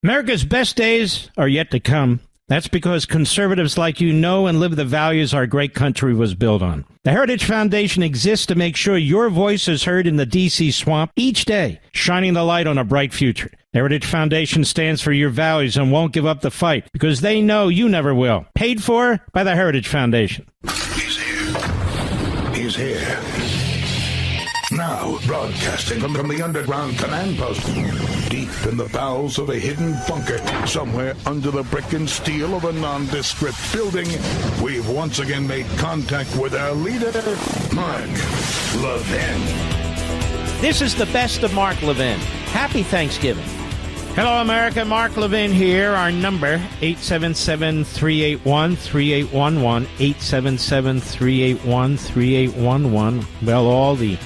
America's best days are yet to come. That's because conservatives like you know and live the values our great country was built on. The Heritage Foundation exists to make sure your voice is heard in the D.C. swamp each day, shining the light on a bright future. The Heritage Foundation stands for your values and won't give up the fight because they know you never will. Paid for by the Heritage Foundation. He's here. He's here. Now, broadcasting from the underground command post, deep in the bowels of a hidden bunker, somewhere under the brick and steel of a nondescript building, we've once again made contact with our leader, Mark Levin. This is the best of Mark Levin. Happy Thanksgiving. Hello, America. Mark Levin here. Our number, 877-381-3811, 877-381-3811. Well, all the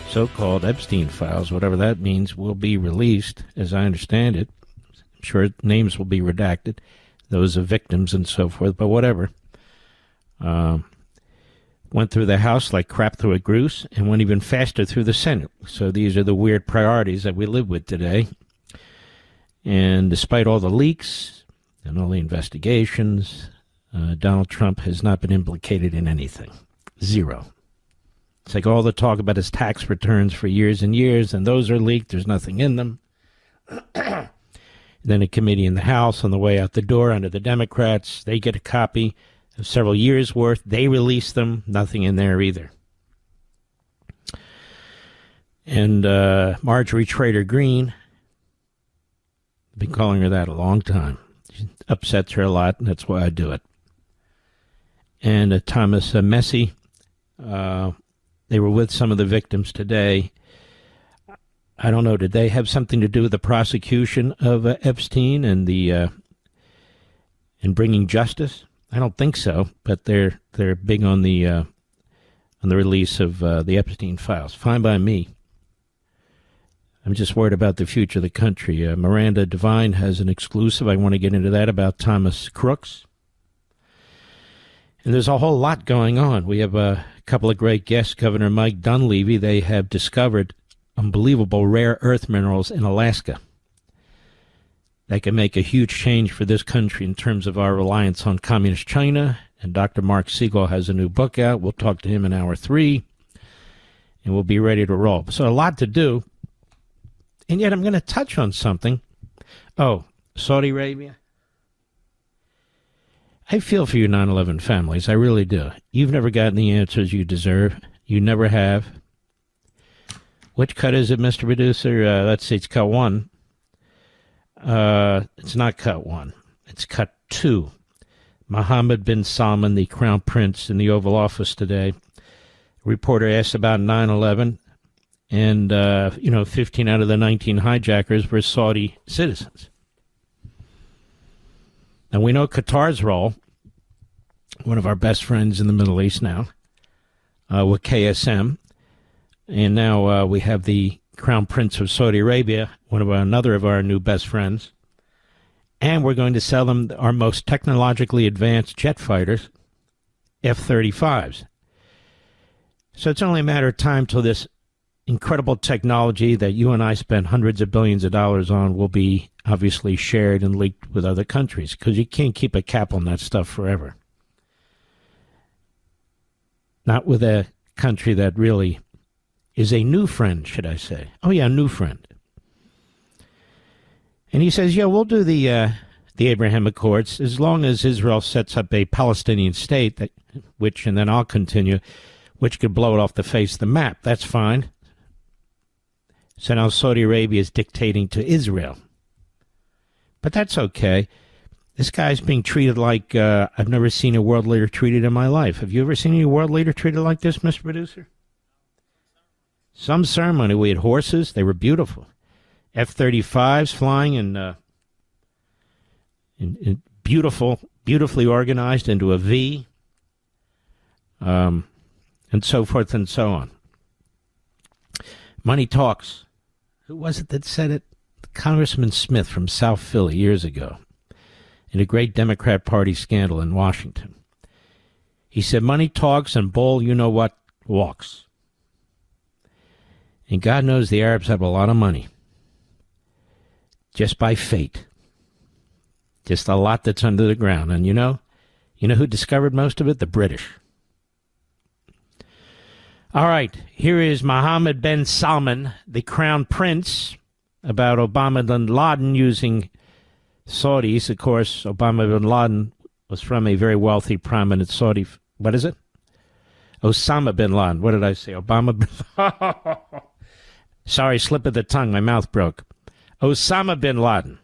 so-called Epstein files, whatever that means, will be released, as I understand it. I'm sure names will be redacted, those of victims and so forth, but whatever. Went through the House like crap through a goose and went even faster through the Senate. So these are the weird priorities that we live with today. And despite all the leaks and all the investigations, Donald Trump has not been implicated in anything. Zero. It's like all the talk about his tax returns for years and years, and those are leaked. There's nothing in them. Then a committee in the House on the way out the door under the Democrats, they get a copy of several years' worth. They release them. Nothing in there either. And Marjorie Trader Greene, I've been calling her that a long time. She upsets her a lot, and that's why I do it. And Thomas Messi, they were with some of the victims today. I don't know, did they have something to do with the prosecution of Epstein and the in bringing justice? I don't think so, but they're big on the release of the Epstein files. Fine by me. I'm just worried about the future of the country. Miranda Devine has an exclusive. I want to get into that about Thomas Crooks. And there's a whole lot going on. We have a couple of great guests, Governor Mike Dunleavy. They have discovered unbelievable rare earth minerals in Alaska that can make a huge change for this country in terms of our reliance on communist China. And Dr. Mark Siegel has a new book out. We'll talk to him in hour 3, and we'll be ready to roll. So a lot to do. And yet I'm going to touch on something. Oh, Saudi Arabia. I feel for you 9/11 families. I really do. You've never gotten the answers you deserve. You never have. Which cut is it, Mr. Producer? Let's see, it's cut 1. It's not cut 1. It's cut 2. Mohammed bin Salman, the Crown Prince, in the Oval Office today. A reporter asked about 9/11. And, 15 out of the 19 hijackers were Saudi citizens. Now, we know Qatar's role, one of our best friends in the Middle East now, with KSM. And now we have the Crown Prince of Saudi Arabia, another of our new best friends. And we're going to sell them our most technologically advanced jet fighters, F-35s. So it's only a matter of time till this incredible technology that you and I spend hundreds of billions of dollars on will be obviously shared and leaked with other countries, because you can't keep a cap on that stuff forever. Not with a country that really is a new friend, should I say. Oh, yeah, new friend. And he says, yeah, we'll do the Abraham Accords as long as Israel sets up a Palestinian state, and then I'll continue, which could blow it off the face of the map. That's fine. So now Saudi Arabia is dictating to Israel. But that's okay. This guy's being treated like I've never seen a world leader treated in my life. Have you ever seen any world leader treated like this, Mr. Producer? Some ceremony. We had horses. They were beautiful. F-35s flying in beautifully organized into a V, and so forth and so on. Money talks. Who was it that said it? Congressman Smith from South Philly years ago in a great Democrat Party scandal in Washington. He said, money talks and bull, you know what, walks. And God knows the Arabs have a lot of money. just by fate. Just a lot that's under the ground. And you know who discovered most of it? The British. All right, here is Mohammed bin Salman, the crown prince, about Osama bin Laden using Saudis. Of course, Osama bin Laden was from a very wealthy, prominent Saudi. What is it? Osama bin Laden. What did I say? Obama bin Sorry, slip of the tongue. My mouth broke. Osama bin Laden.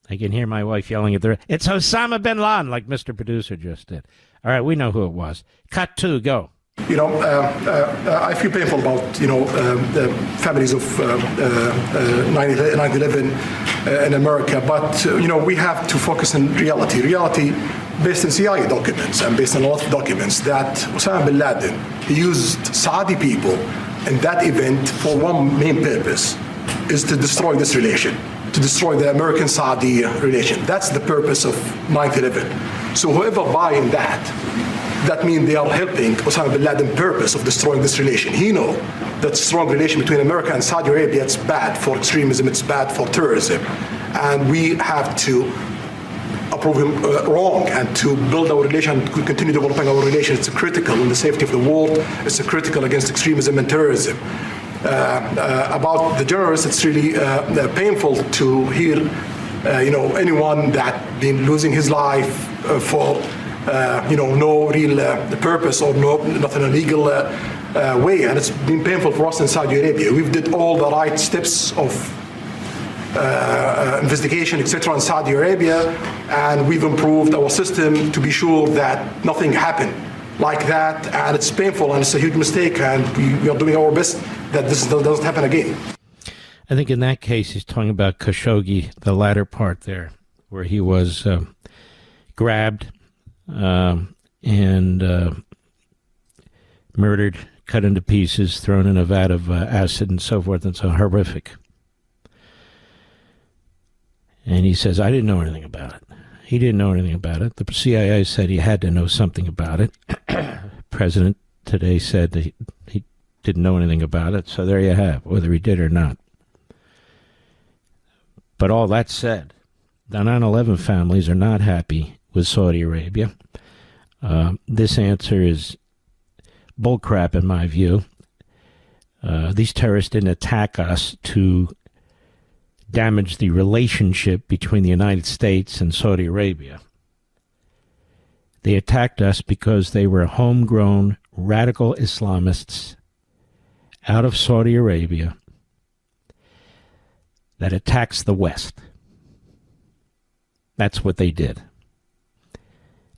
I can hear my wife yelling at the... It's Osama bin Laden, like Mr. Producer just did. All right, we know who it was. Cut 2, go. I feel painful about, the families of 9/11 in America. But, we have to focus on reality. Reality based on CIA documents and based on a lot of documents that Osama bin Laden, he used Saudi people in that event for one main purpose, is to destroy this relation, to destroy the American-Saudi relation. That's the purpose of 9/11. So whoever buying that means they are helping Osama bin Laden's purpose of destroying this relation. He knows that strong relation between America and Saudi Arabia, it's bad for extremism, it's bad for terrorism. And we have to prove him wrong and to build our relation, to continue developing our relation. It's critical in the safety of the world. It's critical against extremism and terrorism. About the journalists, it's really painful to hear, anyone that been losing his life for no real purpose or nothing illegal way. And it's been painful for us in Saudi Arabia. We've did all the right steps of investigation, etc. in Saudi Arabia, and we've improved our system to be sure that nothing happened like that. And it's painful and it's a huge mistake, and we are doing our best that this doesn't happen again. I think in that case he's talking about Khashoggi, the latter part there, where he was grabbed and murdered, cut into pieces, thrown in a vat of acid and so forth, and so horrific. And he says, I didn't know anything about it. He didn't know anything about it. The CIA said he had to know something about it. President today said that he didn't know anything about it. So there you have, whether he did or not. But all that said, the 9/11 families are not happy with Saudi Arabia. This answer is bullcrap in my view. These terrorists didn't attack us to damage the relationship between the United States and Saudi Arabia. They attacked us because they were homegrown radical Islamists out of Saudi Arabia that attacks the West. That's what they did,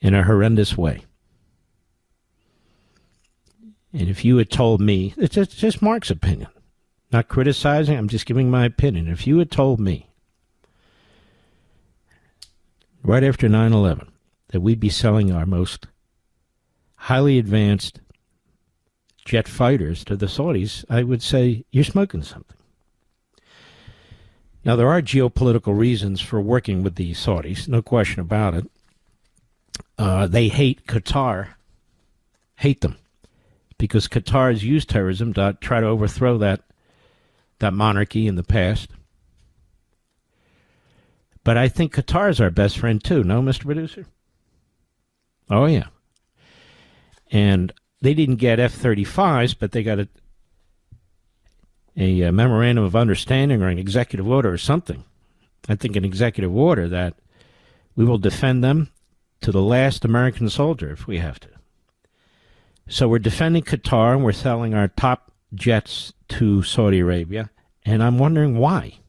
in a horrendous way. And if you had told me, it's just Mark's opinion, not criticizing, I'm just giving my opinion. If you had told me right after 9/11 that we'd be selling our most highly advanced jet fighters to the Saudis, I would say, you're smoking something. Now, there are geopolitical reasons for working with the Saudis, no question about it. They hate Qatar, hate them, because Qatar has used terrorism to try to overthrow that monarchy in the past. But I think Qatar is our best friend too, no, Mr. Producer? Oh, yeah. And they didn't get F-35s, but they got a memorandum of understanding or an executive order or something. I think an executive order that we will defend them to the last American soldier if we have to. So we're defending Qatar and we're selling our top jets to Saudi Arabia, and I'm wondering why.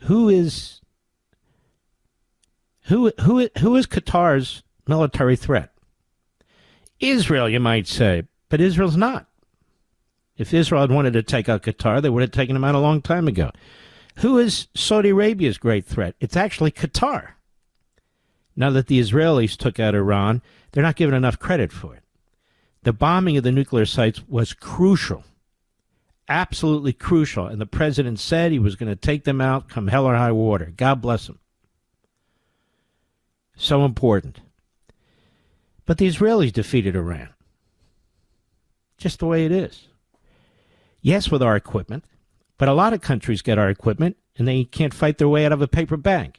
Who is Qatar's military threat? Israel, you might say, but Israel's not. If Israel had wanted to take out Qatar, they would have taken him out a long time ago. Who is Saudi Arabia's great threat? It's actually Qatar. Now that the Israelis took out Iran, they're not given enough credit for it. The bombing of the nuclear sites was crucial, absolutely crucial, and the president said he was going to take them out come hell or high water. God bless him. So important. But the Israelis defeated Iran. Just the way it is. Yes, with our equipment, But a lot of countries get our equipment, and they can't fight their way out of a paper bag.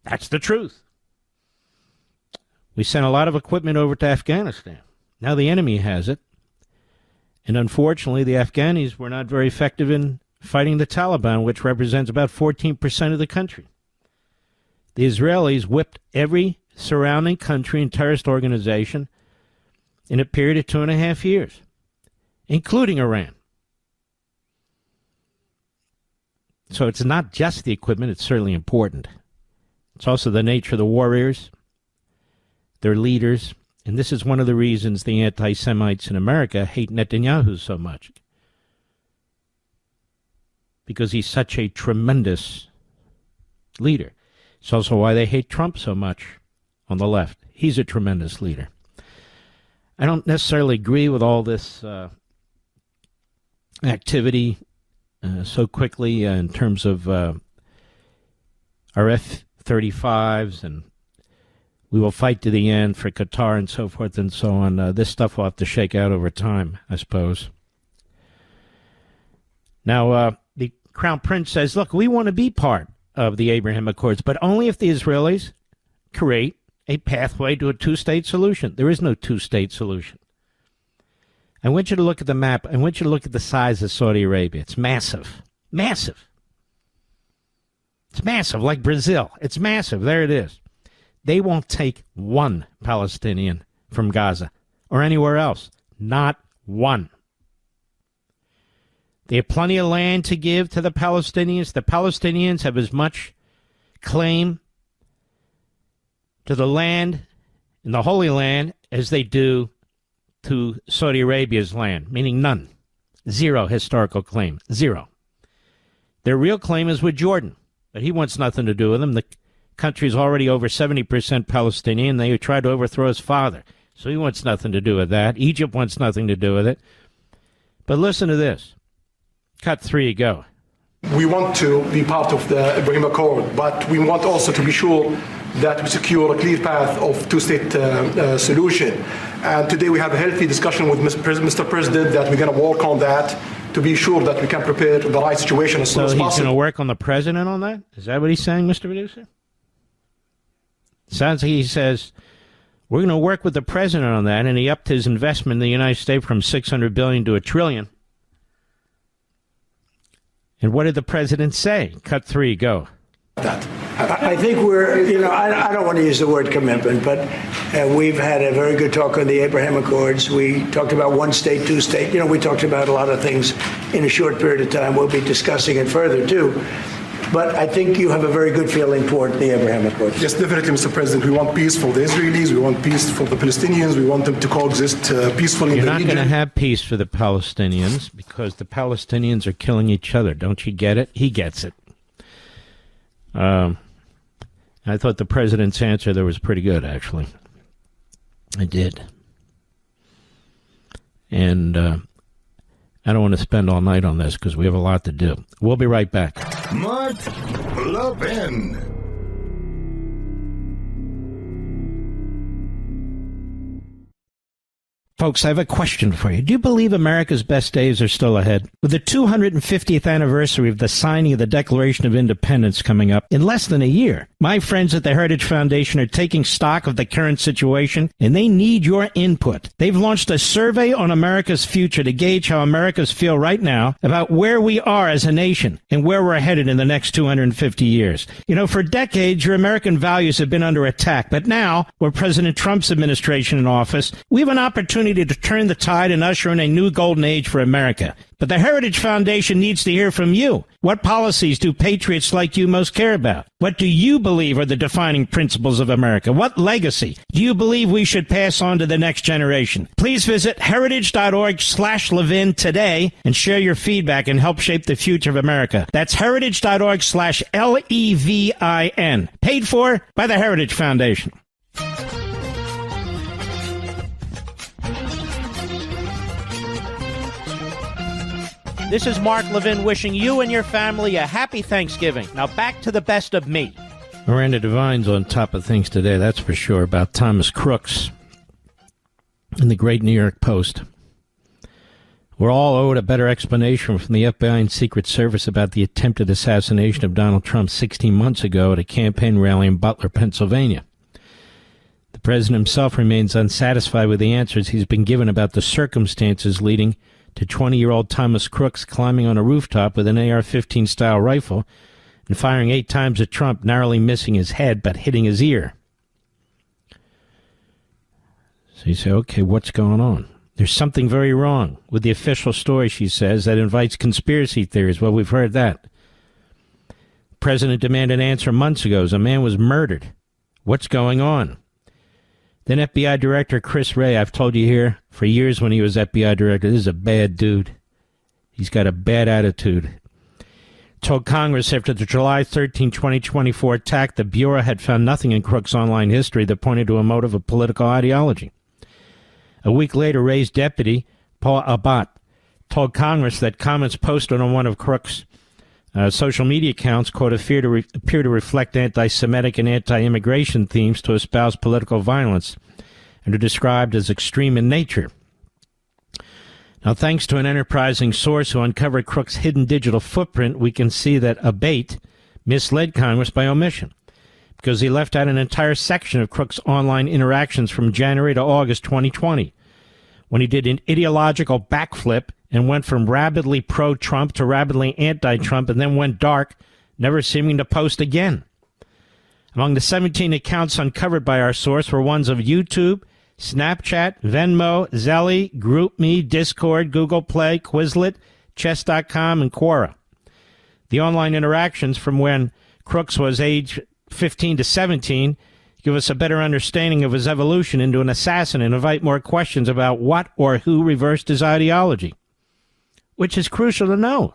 That's the truth. We sent a lot of equipment over to Afghanistan. Now the enemy has it. And unfortunately, the Afghanis were not very effective in fighting the Taliban, which represents about 14% of the country. The Israelis whipped every surrounding country and terrorist organization in a period of 2.5 years, including Iran. So it's not just the equipment, it's certainly important. It's also the nature of the warriors, their leaders, and this is one of the reasons the anti-Semites in America hate Netanyahu so much. Because he's such a tremendous leader. It's also why they hate Trump so much on the left. He's a tremendous leader. I don't necessarily agree with all this activity so quickly in terms of our F-35s, and we will fight to the end for Qatar and so forth and so on. This stuff will have to shake out over time, I suppose. Now, the Crown Prince says, look, we want to be part of the Abraham Accords, but only if the Israelis create a pathway to a two-state solution. There is no two-state solution. I want you to look at the map. I want you to look at the size of Saudi Arabia. It's massive. Massive. It's massive, like Brazil. It's massive. There it is. They won't take one Palestinian from Gaza or anywhere else. Not one. They have plenty of land to give to the Palestinians. The Palestinians have as much claim to the land in the Holy Land as they do to Saudi Arabia's land, meaning none. Zero historical claim. Zero. Their real claim is with Jordan, but he wants nothing to do with them. The country's already over 70% Palestinian. They tried to overthrow his father, so he wants nothing to do with that. Egypt wants nothing to do with it. But listen to this. Cut 3, go. We want to be part of the Abraham Accord, but we want also to be sure that we secure a clear path of two-state solution. And today we have a healthy discussion with Mr. President that we're going to work on that to be sure that we can prepare the right situation as soon as possible. So he's going to work on the president on that? Is that what he's saying, Mr. Producer? Sounds like he says, we're going to work with the president on that, and he upped his investment in the United States from $600 billion to $1 trillion. And what did the president say? Cut 3, go. I think I don't want to use the word commitment, but we've had a very good talk on the Abraham Accords. We talked about one state, two state. We talked about a lot of things in a short period of time. We'll be discussing it further, too. But I think you have a very good feeling toward the Abraham Accords. Yes, definitely, Mr. President. We want peace for the Israelis. We want peace for the Palestinians. We want them to coexist peacefully in the region. You're not going to have peace for the Palestinians because the Palestinians are killing each other. Don't you get it? He gets it. I thought the president's answer there was pretty good, actually. I did. And I don't want to spend all night on this because we have a lot to do. We'll be right back. Mark Levin. Folks, I have a question for you. Do you believe America's best days are still ahead? With the 250th anniversary of the signing of the Declaration of Independence coming up in less than a year, my friends at the Heritage Foundation are taking stock of the current situation, and they need your input. They've launched a survey on America's future to gauge how Americans feel right now about where we are as a nation and where we're headed in the next 250 years. For decades, your American values have been under attack, but now, with President Trump's administration in office, we have an opportunity to turn the tide and usher in a new golden age for America. But the Heritage Foundation needs to hear from you. What policies do patriots like you most care about? What do you believe are the defining principles of America? What legacy do you believe we should pass on to the next generation? Please visit heritage.org/Levin today and share your feedback and help shape the future of America. That's heritage.org/LEVIN. Paid for by the Heritage Foundation. This is Mark Levin wishing you and your family a happy Thanksgiving. Now back to the best of me. Miranda Devine's on top of things today, that's for sure, about Thomas Crooks in the great New York Post. We're all owed a better explanation from the FBI and Secret Service about the attempted assassination of Donald Trump 16 months ago at a campaign rally in Butler, Pennsylvania. The president himself remains unsatisfied with the answers he's been given about the circumstances leading to 20-year-old Thomas Crooks climbing on a rooftop with an AR-15 style rifle and firing 8 times at Trump, narrowly missing his head but hitting his ear. So you say, okay, what's going on? There's something very wrong with the official story, she says, that invites conspiracy theories. Well, we've heard that. The president demanded an answer months ago as a man was murdered. What's going on? Then FBI Director Chris Wray, I've told you here for years when he was FBI Director, this is a bad dude. He's got a bad attitude. Told Congress after the July 13, 2024 attack, the Bureau had found nothing in Crook's online history that pointed to a motive of political ideology. A week later, Wray's deputy, Paul Abbott, told Congress that comments posted on one of Crook's social media accounts, quote, appear to reflect anti-Semitic and anti-immigration themes to espouse political violence and are described as extreme in nature. Now, thanks to an enterprising source who uncovered Crook's hidden digital footprint, we can see that Abbott misled Congress by omission, because he left out an entire section of Crook's online interactions from January to August 2020, when he did an ideological backflip and went from rabidly pro-Trump to rabidly anti-Trump and then went dark, never seeming to post again. Among the 17 accounts uncovered by our source were ones of YouTube, Snapchat, Venmo, Zelly, GroupMe, Discord, Google Play, Quizlet, Chess.com, and Quora. The online interactions from when Crooks was age 15 to 17 give us a better understanding of his evolution into an assassin and invite more questions about what or who reversed his ideology, which is crucial to know.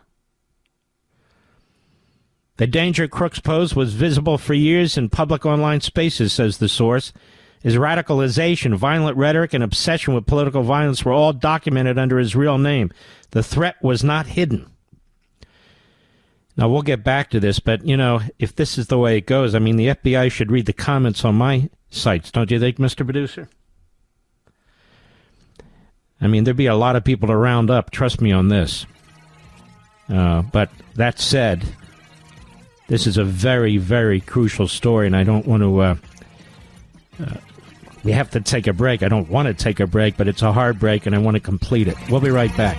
The danger Crooks posed was visible for years in public online spaces, says the source. His radicalization, violent rhetoric, and obsession with political violence were all documented under his real name. The threat was not hidden. Now, we'll get back to this, but, you know, if this is the way it goes, I mean, the FBI should read the comments on my sites, don't you think, Mr. Producer? I mean, there'd be a lot of people to round up, trust me on this. But that said, this is a very, very crucial story, and I don't want to... we have to take a break. I don't want to take a break, but it's a hard break, and I want to complete it. We'll be right back.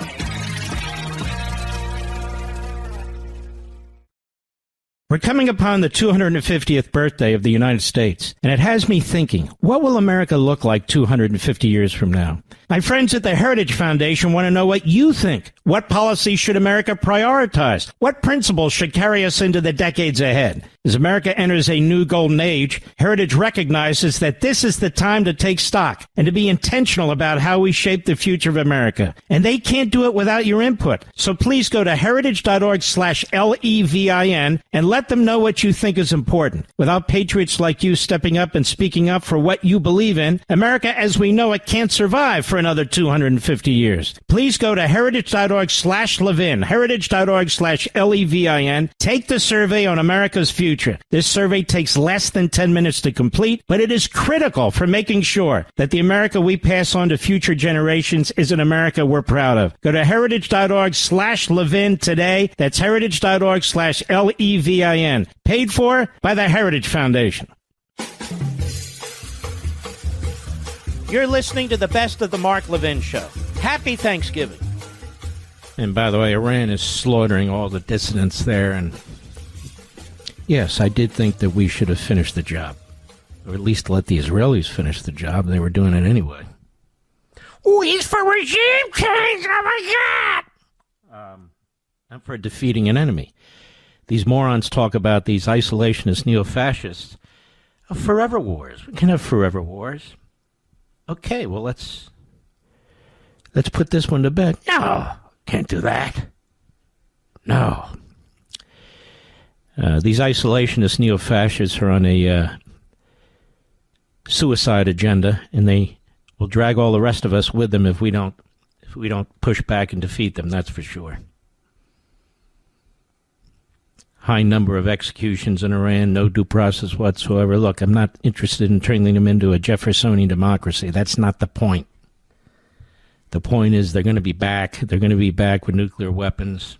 We're coming upon the 250th birthday of the United States, and it has me thinking, what will America look like 250 years from now? My friends at the Heritage Foundation want to know what you think. What policies should America prioritize? What principles should carry us into the decades ahead? As America enters a new golden age, Heritage recognizes that this is the time to take stock and to be intentional about how we shape the future of America. And they can't do it without your input. So please go to heritage.org/LEVIN and let them know what you think is important. Without patriots like you stepping up and speaking up for what you believe in, America as we know it can't survive for another 250 years. Please go to heritage.org/Levin, heritage.org/LEVIN. Take the survey on America's future. This survey takes less than 10 minutes to complete, but it is critical for making sure that the America we pass on to future generations is an America we're proud of. Go to heritage.org/Levin today. That's heritage.org/LEVIN. Paid for by the Heritage Foundation. You're listening to the Best of the Mark Levin Show. Happy Thanksgiving. And by the way, Iran is slaughtering all the dissidents there. And yes, I did think that we should have finished the job. Or at least let the Israelis finish the job. They were doing it anyway. Oh, he's for regime change. Oh, my God. I'm for defeating an enemy. These morons talk about these isolationist neo-fascists. Forever wars. We can have forever wars. Okay, well, let's put this one to bed. No, can't do that. No. These isolationist neo-fascists are on a suicide agenda, and they will drag all the rest of us with them if we don't push back and defeat them, that's for sure. High number of executions in Iran, no due process whatsoever. Look, I'm not interested in turning them into a Jeffersonian democracy. That's not the point. The point is they're going to be back. They're going to be back with nuclear weapons.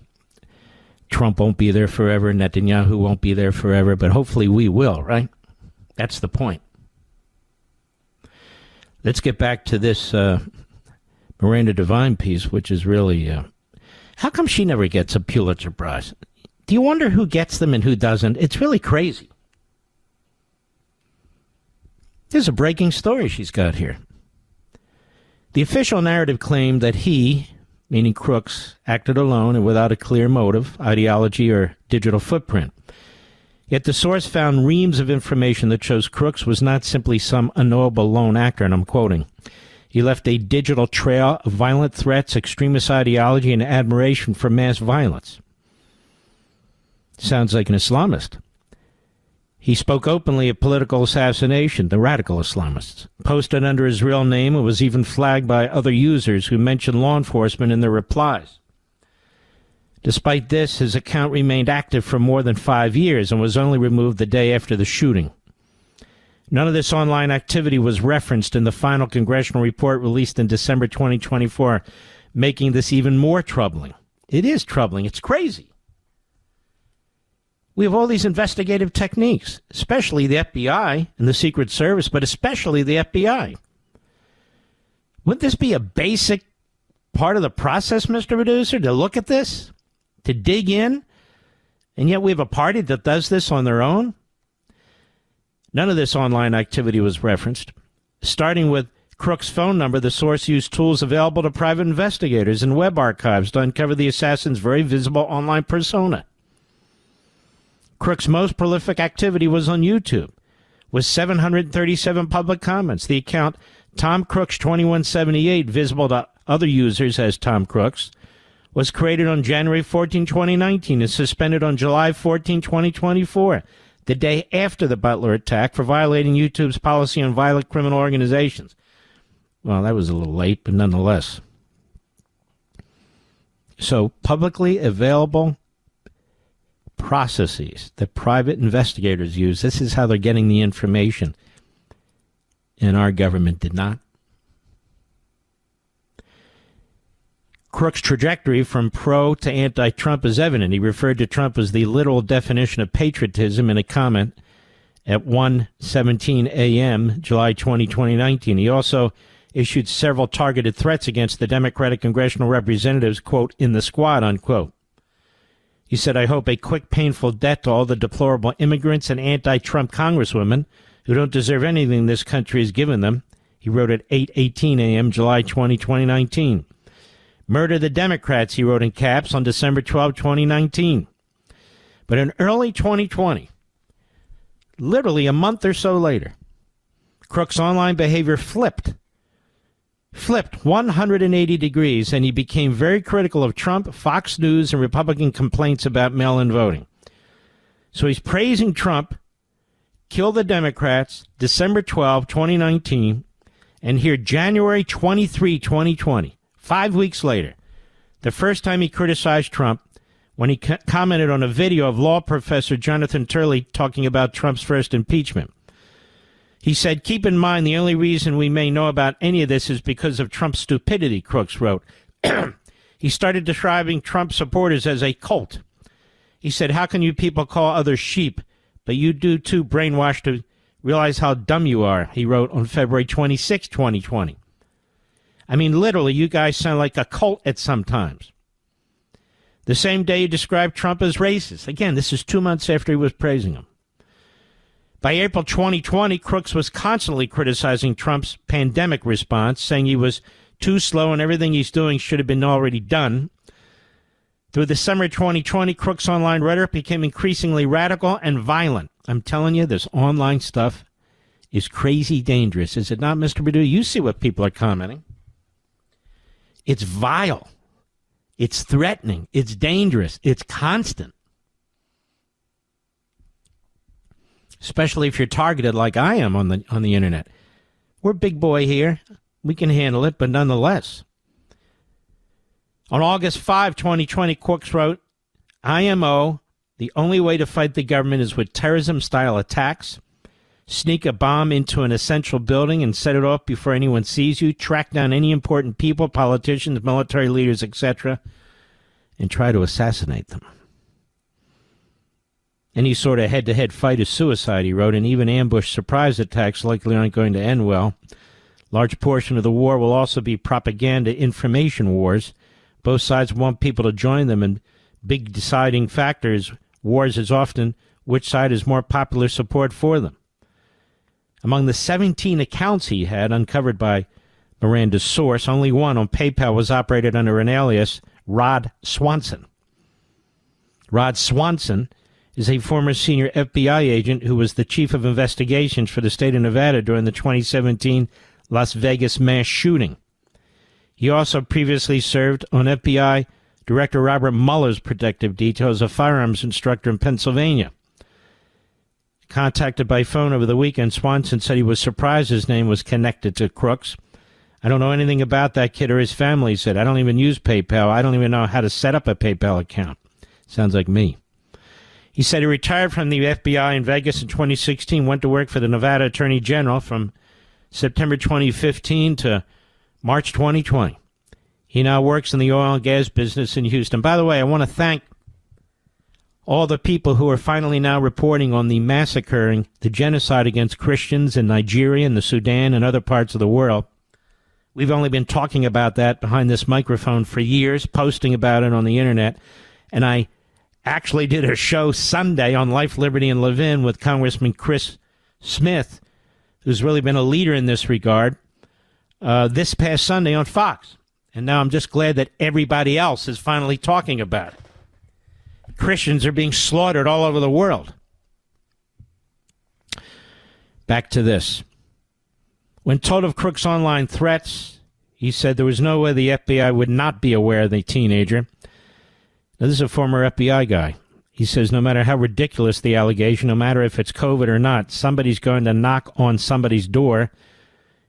Trump won't be there forever. Netanyahu won't be there forever. But hopefully we will, right? That's the point. Let's get back to this Miranda Devine piece, which is really... how come she never gets a Pulitzer Prize? Do you wonder who gets them and who doesn't? It's really crazy. There's a breaking story she's got here. The official narrative claimed that he, meaning Crooks, acted alone and without a clear motive, ideology, or digital footprint. Yet the source found reams of information that shows Crooks was not simply some unknowable lone actor, and I'm quoting. He left a digital trail of violent threats, extremist ideology, and admiration for mass violence. Sounds like an Islamist. He spoke openly of political assassination, the radical Islamists, posted under his real name, and was even flagged by other users who mentioned law enforcement in their replies. Despite this, his account remained active for more than 5 years and was only removed the day after the shooting. None of this online activity was referenced in the final congressional report released in December 2024, making this even more troubling. It is troubling. It's crazy. We have all these investigative techniques, especially the FBI and the Secret Service, but especially the FBI. Wouldn't this be a basic part of the process, Mr. Producer, to look at this, to dig in? And yet we have a party that does this on their own? None of this online activity was referenced. Starting with Crook's phone number, the source used tools available to private investigators and web archives to uncover the assassin's very visible online persona. Crook's most prolific activity was on YouTube, with 737 public comments. The account Tom Crooks 2178, visible to other users as Tom Crooks, was created on January 14, 2019 and suspended on July 14, 2024, the day after the Butler attack, for violating YouTube's policy on violent criminal organizations. Well, that was a little late, but nonetheless. So, publicly available processes that private investigators use. This is how they're getting the information. And our government did not. Crook's trajectory from pro to anti-Trump is evident. He referred to Trump as the literal definition of patriotism in a comment at 1:17 a.m., July 20, 2019. He also issued several targeted threats against the Democratic congressional representatives, quote, in the squad, unquote. He said, I hope a quick, painful death to all the deplorable immigrants and anti-Trump congresswomen who don't deserve anything this country has given them. He wrote at 8:18 a.m., July 20, 2019. Murder the Democrats, he wrote in caps on December 12, 2019. But in early 2020, literally a month or so later, Crook's online behavior flipped 180 degrees, and he became very critical of Trump, Fox News, and Republican complaints about mail-in voting. So he's praising Trump, kill the Democrats, December 12, 2019, and here January 23, 2020, 5 weeks later, the first time he criticized Trump, when he commented on a video of law professor Jonathan Turley talking about Trump's first impeachment. He said, keep in mind the only reason we may know about any of this is because of Trump's stupidity, Crooks wrote. He started describing Trump supporters as a cult. He said, how can you people call others sheep, but you do too, brainwashed to realize how dumb you are, he wrote on February 26, 2020. I mean, literally, you guys sound like a cult at some times. The same day he described Trump as racist. Again, this is 2 months after he was praising him. By April 2020, Crooks was constantly criticizing Trump's pandemic response, saying he was too slow and everything he's doing should have been already done. Through the summer of 2020, Crooks' online rhetoric became increasingly radical and violent. I'm telling you, this online stuff is crazy dangerous. Is it not, Mr. Perdue? You see what people are commenting. It's vile. It's threatening. It's dangerous. It's constant. Especially if you're targeted like I am on the internet. We're big boy here. We can handle it, but nonetheless. On August 5, 2020, Crooks wrote, IMO, the only way to fight the government is with terrorism-style attacks, sneak a bomb into an essential building and set it off before anyone sees you, track down any important people, politicians, military leaders, etc., and try to assassinate them. Any sort of head-to-head fight is suicide, he wrote, and even ambush surprise attacks likely aren't going to end well. Large portion of the war will also be propaganda information wars. Both sides want people to join them, and big deciding factors wars is often which side has more popular support for them. Among the 17 accounts he had uncovered by Miranda's source, only one on PayPal was operated under an alias, Rod Swanson. Rod Swanson is a former senior FBI agent who was the chief of investigations for the state of Nevada during the 2017 Las Vegas mass shooting. He also previously served on FBI Director Robert Mueller's protective detail as a firearms instructor in Pennsylvania. Contacted by phone over the weekend, Swanson said he was surprised his name was connected to crooks. I don't know anything about that kid or his family, he said. I don't even use PayPal. I don't even know how to set up a PayPal account. Sounds like me. He said he retired from the FBI in Vegas in 2016, went to work for the Nevada Attorney General from September 2015 to March 2020. He now works in the oil and gas business in Houston. By the way, I want to thank all the people who are finally now reporting on the massacring, the genocide against Christians in Nigeria and the Sudan and other parts of the world. We've only been talking about that behind this microphone for years, posting about it on the internet, and I actually did a show Sunday on Life, Liberty, and Levin with Congressman Chris Smith, who's really been a leader in this regard, this past Sunday on Fox. And now I'm just glad that everybody else is finally talking about it. Christians are being slaughtered all over the world. Back to this. When told of Crook's online threats, he said there was no way the FBI would not be aware of the teenager. Now, this is a former FBI guy. He says no matter how ridiculous the allegation, no matter if it's COVID or not, somebody's going to knock on somebody's door.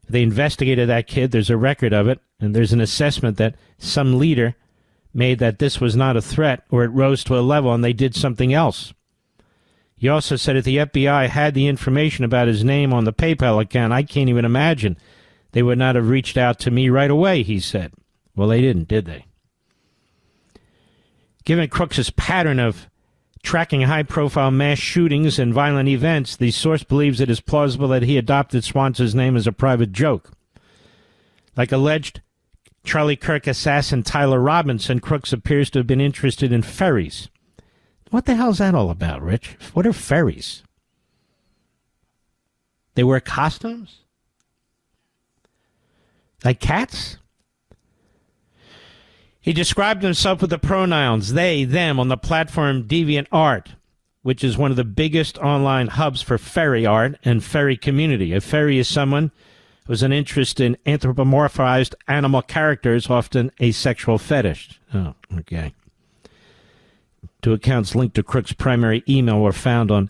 If they investigated that kid, there's a record of it, and there's an assessment that some leader made that this was not a threat, or it rose to a level and they did something else. He also said if the FBI had the information about his name on the PayPal account, I can't even imagine they would not have reached out to me right away, he said. Well, they didn't, did they? Given Crooks' pattern of tracking high-profile mass shootings and violent events, the source believes it is plausible that he adopted Swanson's name as a private joke. Like alleged Charlie Kirk assassin Tyler Robinson, Crooks appears to have been interested in ferries. What the hell's that all about, Rich? What are ferries? They wear costumes? Like cats? He described himself with the pronouns they, them on the platform DeviantArt, which is one of the biggest online hubs for fairy art and fairy community. A fairy is someone who has an interest in anthropomorphized animal characters, often a sexual fetish. Oh, okay. Two accounts linked to Crook's primary email were found on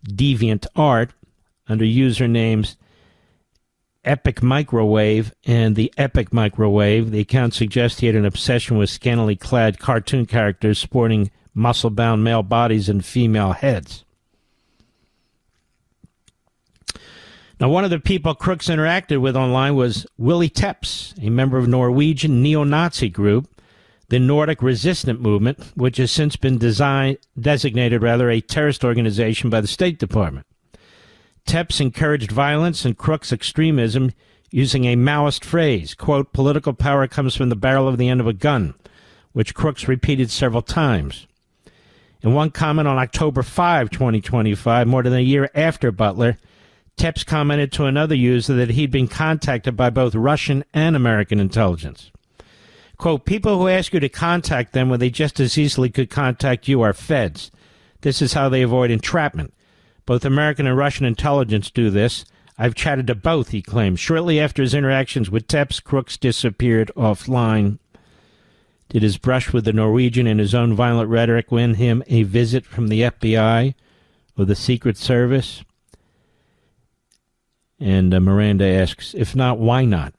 DeviantArt under usernames Epic Microwave and the Epic Microwave. The account suggests he had an obsession with scantily clad cartoon characters sporting muscle-bound male bodies and female heads. Now, one of the people Crooks interacted with online was Willie Tepps, a member of Norwegian neo-Nazi group, the Nordic Resistance Movement, which has since been designated a terrorist organization by the State Department. Tepps encouraged violence and Crook's extremism using a Maoist phrase, quote, political power comes from the barrel of the end of a gun, which Crooks repeated several times. In one comment on October 5, 2025, more than a year after Butler, Tepps commented to another user that he'd been contacted by both Russian and American intelligence. Quote, people who ask you to contact them when they just as easily could contact you are feds. This is how they avoid entrapment. Both American and Russian intelligence do this. I've chatted to both, he claimed. Shortly after his interactions with Tepps, Crooks disappeared offline. Did his brush with the Norwegian and his own violent rhetoric win him a visit from the FBI or the Secret Service? And Miranda asks, if not, why not?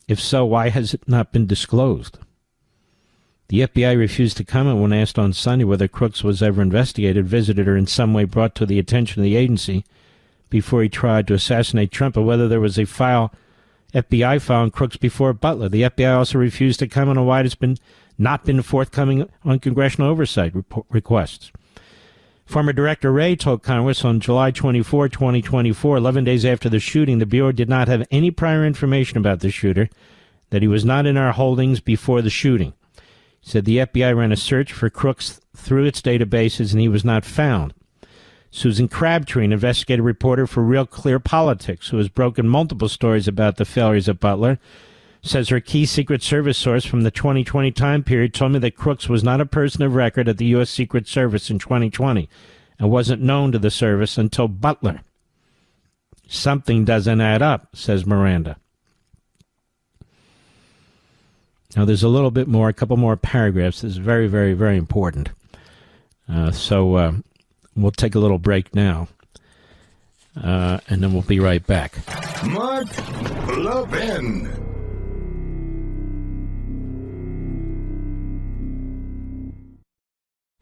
If so, why has it not been disclosed? The FBI refused to comment when asked on Sunday whether Crooks was ever investigated, visited, or in some way brought to the attention of the agency before he tried to assassinate Trump, or whether there was a FBI file on crooks before Butler. The FBI also refused to comment on why it's not been forthcoming on congressional oversight requests. Former Director Wray told Congress on July 24, 2024, 11 days after the shooting, the Bureau did not have any prior information about the shooter, that he was not in our holdings before the shooting. He said the FBI ran a search for crooks through its databases and he was not found. Susan Crabtree, an investigative reporter for Real Clear Politics, who has broken multiple stories about the failures of Butler, says her key Secret Service source from the 2020 time period told me that Crooks was not a person of record at the U.S. Secret Service in 2020 and wasn't known to the service until Butler. Something doesn't add up, says Miranda. Now, there's a little bit more, a couple more paragraphs. This is very, very, very important. So we'll take a little break now, and then we'll be right back. Mark Levin.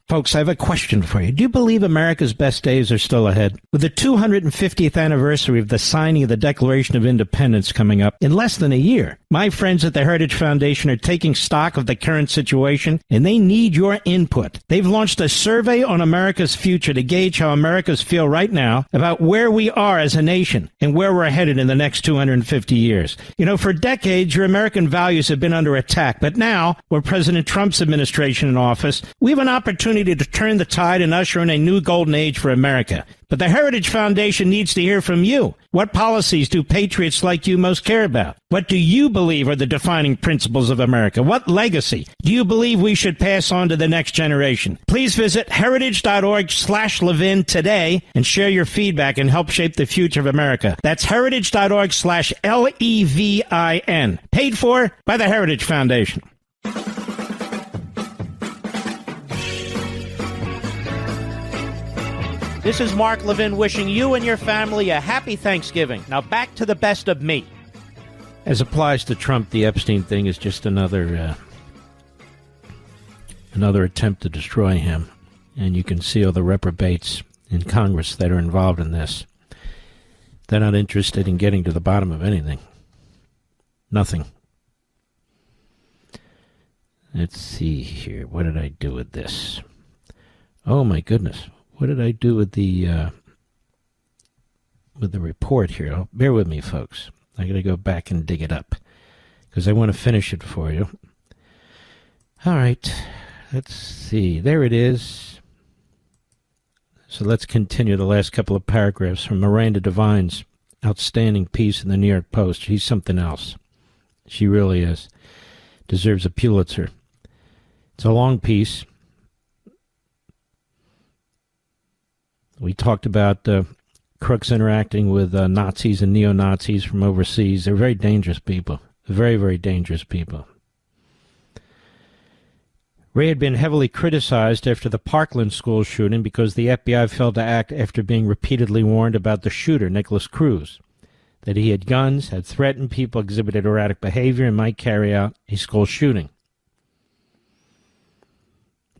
Folks, I have a question for you. Do you believe America's best days are still ahead? With the 250th anniversary of the signing of the Declaration of Independence coming up in less than a year, my friends at the Heritage Foundation are taking stock of the current situation, and they need your input. They've launched a survey on America's future to gauge how Americans feel right now about where we are as a nation and where we're headed in the next 250 years. You know, for decades, your American values have been under attack, but now, with President Trump's administration in office, we have an opportunity to turn the tide and usher in a new golden age for America. But the Heritage Foundation needs to hear from you. What policies do patriots like you most care about? What do you believe are the defining principles of America? What legacy do you believe we should pass on to the next generation? Please visit heritage.org/Levin today and share your feedback and help shape the future of America. That's heritage.org/LEVIN. Paid for by the Heritage Foundation. This is Mark Levin wishing you and your family a happy Thanksgiving. Now back to the best of me. As applies to Trump, the Epstein thing is just another attempt to destroy him. And you can see all the reprobates in Congress that are involved in this. They're not interested in getting to the bottom of anything. Nothing. Let's see here. What did I do with this? Oh, my goodness. What did I do with the report here? Oh, bear with me, folks. I got to go back and dig it up because I want to finish it for you. All right. Let's see. There it is. So let's continue the last couple of paragraphs from Miranda Devine's outstanding piece in the New York Post. She's something else. She really is. Deserves a Pulitzer. It's a long piece. We talked about crooks interacting with Nazis and neo-Nazis from overseas. They're very dangerous people. Very, very dangerous people. Ray had been heavily criticized after the Parkland school shooting because the FBI failed to act after being repeatedly warned about the shooter, Nicholas Cruz, that he had guns, had threatened people, exhibited erratic behavior, and might carry out a school shooting.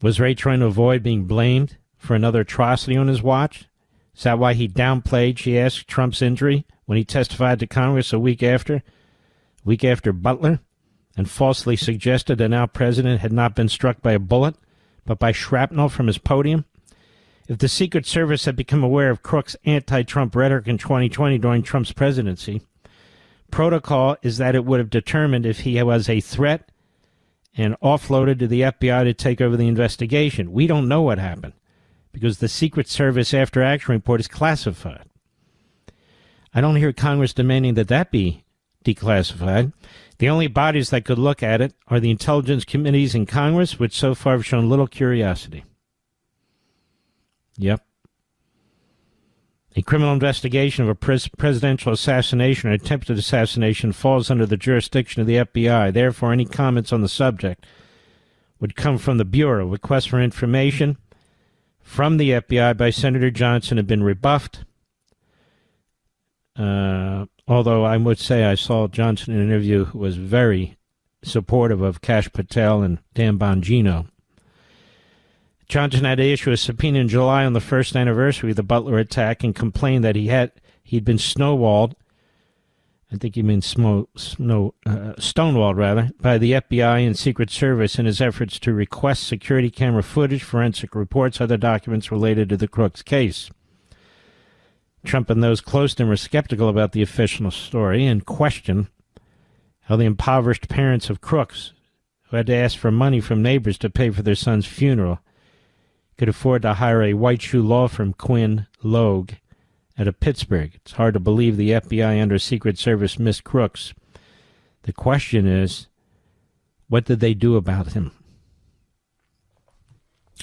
Was Ray trying to avoid being blamed for another atrocity on his watch? Is that why he downplayed, she asked, Trump's injury when he testified to Congress a week after Butler, and falsely suggested the now president had not been struck by a bullet, but by shrapnel from his podium? If the Secret Service had become aware of Crook's anti-Trump rhetoric in 2020 during Trump's presidency, protocol is that it would have determined if he was a threat and offloaded to the FBI to take over the investigation. We don't know what happened, because the Secret Service after-action report is classified. I don't hear Congress demanding that be declassified. The only bodies that could look at it are the intelligence committees in Congress, which so far have shown little curiosity. Yep. A criminal investigation of a presidential assassination or attempted assassination falls under the jurisdiction of the FBI. Therefore, any comments on the subject would come from the Bureau. Requests for information from the FBI by Senator Johnson have been rebuffed. Although I would say I saw Johnson in an interview who was very supportive of Kash Patel and Dan Bongino. Johnson had to issue a subpoena in July on the first anniversary of the Butler attack and complained that he He'd been stonewalled, by the FBI and Secret Service in his efforts to request security camera footage, forensic reports, other documents related to the Crooks case. Trump and those close to him were skeptical about the official story and questioned how the impoverished parents of crooks, who had to ask for money from neighbors to pay for their son's funeral, could afford to hire a white shoe law firm, Quinn Logue, out of Pittsburgh. It's hard to believe the FBI under Secret Service missed Crooks. The question is, what did they do about him?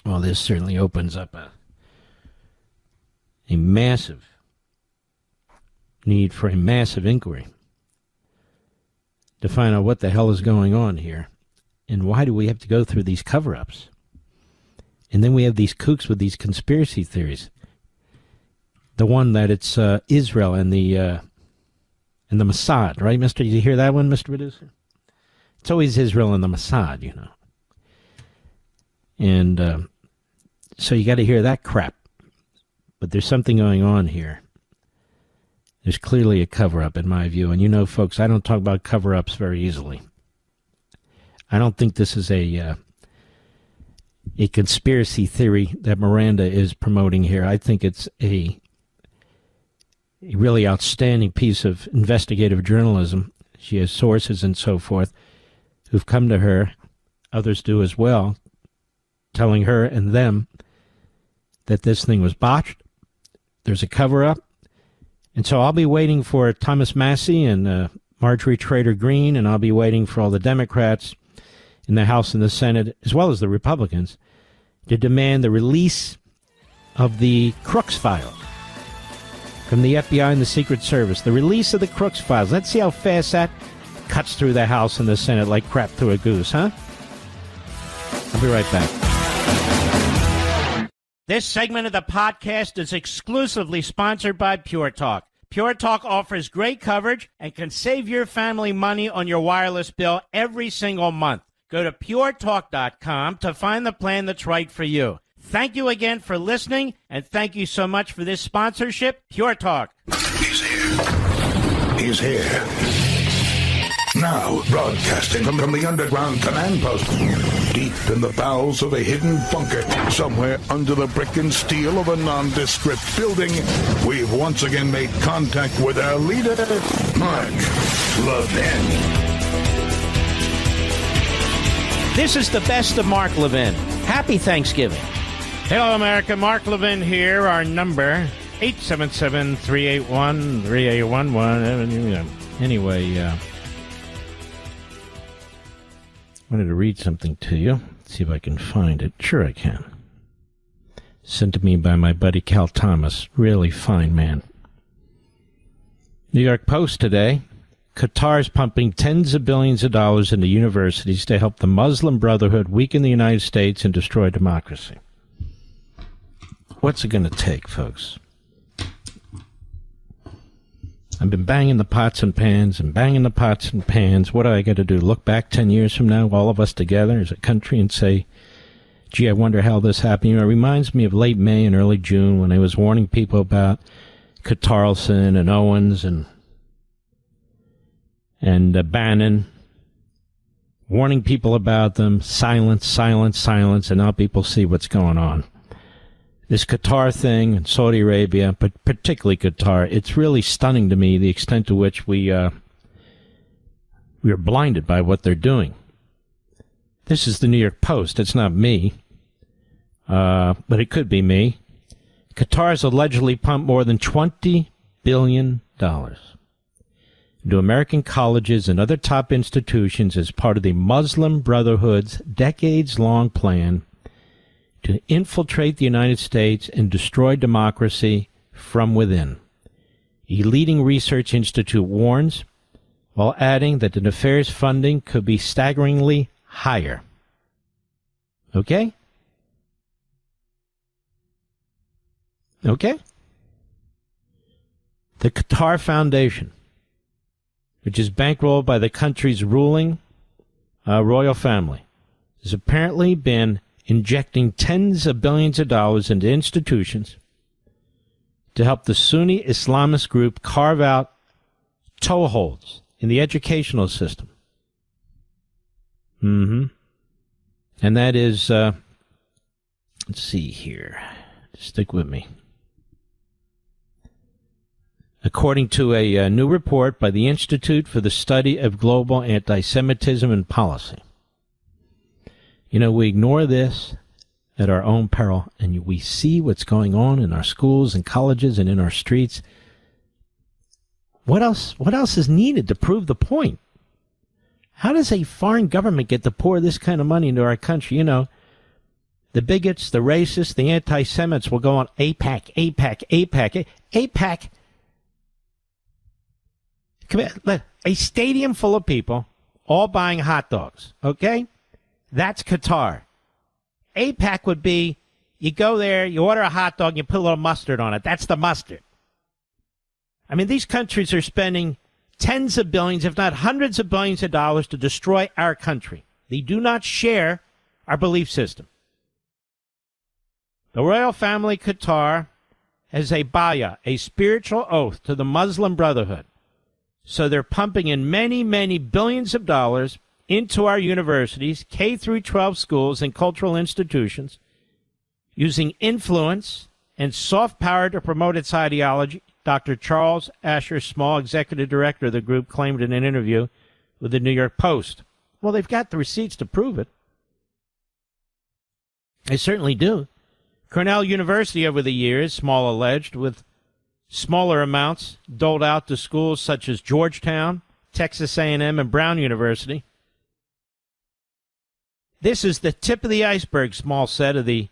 Well, this certainly opens up a massive need for a massive inquiry to find out what the hell is going on here and why do we have to go through these cover-ups. And then we have these kooks with these conspiracy theories. The one that it's Israel and the Mossad, right, Mister? Did you hear that one, Mr. Producer? It's always Israel and the Mossad, you know. And so you got to hear that crap. But there's something going on here. There's clearly a cover-up, in my view. And you know, folks, I don't talk about cover-ups very easily. I don't think this is a conspiracy theory that Miranda is promoting here. I think it's a really outstanding piece of investigative journalism. She has sources and so forth who've come to her, others do as well, telling her and them that this thing was botched. There's a cover-up. And so I'll be waiting for Thomas Massie and Marjorie Taylor Greene, and I'll be waiting for all the Democrats in the House and the Senate, as well as the Republicans, to demand the release of the Crooks file from the FBI and the Secret Service. The release of the Crooks files. Let's see how fast that cuts through the House and the Senate like crap through a goose, huh? I'll be right back. This segment of the podcast is exclusively sponsored by Pure Talk. Pure Talk offers great coverage and can save your family money on your wireless bill every single month. Go to puretalk.com to find the plan that's right for you. Thank you again for listening, and thank you so much for this sponsorship, Pure Talk. He's here. He's here. Now, broadcasting from the underground command post, deep in the bowels of a hidden bunker, somewhere under the brick and steel of a nondescript building, we've once again made contact with our leader, Mark Levin. This is the best of Mark Levin. Happy Thanksgiving. Hello, America. Mark Levin here. Our number, 877-381-3811. Anyway, I wanted to read something to you. Let's see if I can find it. Sure I can. Sent to me by my buddy Cal Thomas. Really fine man. New York Post today. Qatar's pumping tens of billions of dollars into universities to help the Muslim Brotherhood weaken the United States and destroy democracy. What's it going to take, folks? I've been banging the pots and pans and banging the pots and pans. What do I got to do? Look back 10 years from now, all of us together as a country, and say, gee, I wonder how this happened. You know, it reminds me of late May and early June when I was warning people about Carlson and Owens and Bannon, warning people about them, silence, silence, silence, and now people see what's going on. This Qatar thing and Saudi Arabia, but particularly Qatar, it's really stunning to me the extent to which we are blinded by what they're doing. This is the New York Post. It's not me, but it could be me. Qatar's allegedly pumped more than $20 billion into American colleges and other top institutions as part of the Muslim Brotherhood's decades-long plan to infiltrate the United States and destroy democracy from within. A leading research institute warns, while adding that the nefarious funding could be staggeringly higher. Okay? Okay? The Qatar Foundation, which is bankrolled by the country's ruling royal family, has apparently been injecting tens of billions of dollars into institutions to help the Sunni Islamist group carve out toeholds in the educational system. And that is, let's see here. Stick with me. According to a new report by the Institute for the Study of Global Anti-Semitism and Policy. You know, we ignore this at our own peril, and we see what's going on in our schools and colleges and in our streets. What else is needed to prove the point? How does a foreign government get to pour this kind of money into our country? You know, the bigots, the racists, the anti-Semites will go on AIPAC, AIPAC, AIPAC, AIPAC. A stadium full of people all buying hot dogs, okay? That's Qatar. AIPAC would be, you go there, you order a hot dog, you put a little mustard on it. That's the mustard. I mean, these countries are spending tens of billions, if not hundreds of billions of dollars to destroy our country. They do not share our belief system. The royal family Qatar has a bayah, a spiritual oath to the Muslim Brotherhood. So they're pumping in many, many billions of dollars into our universities, K through 12 schools, and cultural institutions, using influence and soft power to promote its ideology. Dr. Charles Asher Small, executive director of the group, claimed in an interview with the New York Post. Well, they've got the receipts to prove it. They certainly do. Cornell University over the years, Small alleged, with smaller amounts doled out to schools such as Georgetown, Texas A&M, and Brown University. This is the tip of the iceberg, Small said, of the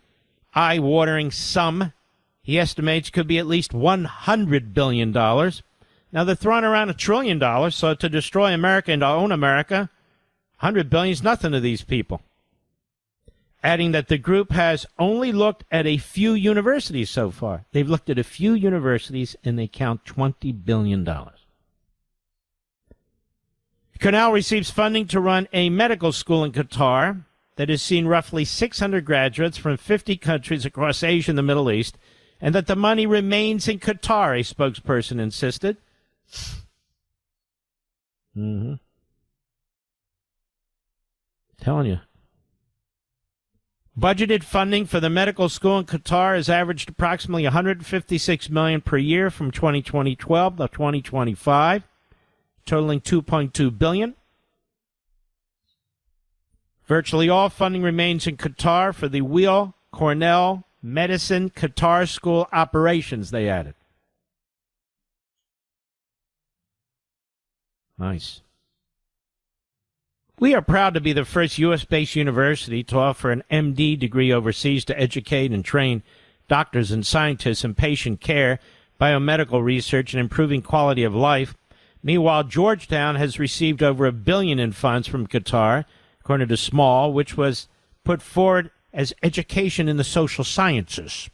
eye-watering sum he estimates could be at least $100 billion. Now, they're throwing around $1 trillion, so to destroy America and to own America, $100 billion is nothing to these people. Adding that the group has only looked at a few universities so far. They've looked at a few universities, and they count $20 billion. Cornell receives funding to run a medical school in Qatar that has seen roughly 600 graduates from 50 countries across Asia and the Middle East, and that the money remains in Qatar, a spokesperson insisted. Telling you. Budgeted funding for the medical school in Qatar has averaged approximately $156 million per year from 2012 to 2025, totaling $2.2 billion. Virtually all funding remains in Qatar for the Weill Cornell Medicine Qatar School operations, they added. Nice. We are proud to be the first U.S.-based university to offer an MD degree overseas to educate and train doctors and scientists in patient care, biomedical research, and improving quality of life. Meanwhile, Georgetown has received over $1 billion in funds from Qatar, according to Small, which was put forward as education in the social sciences.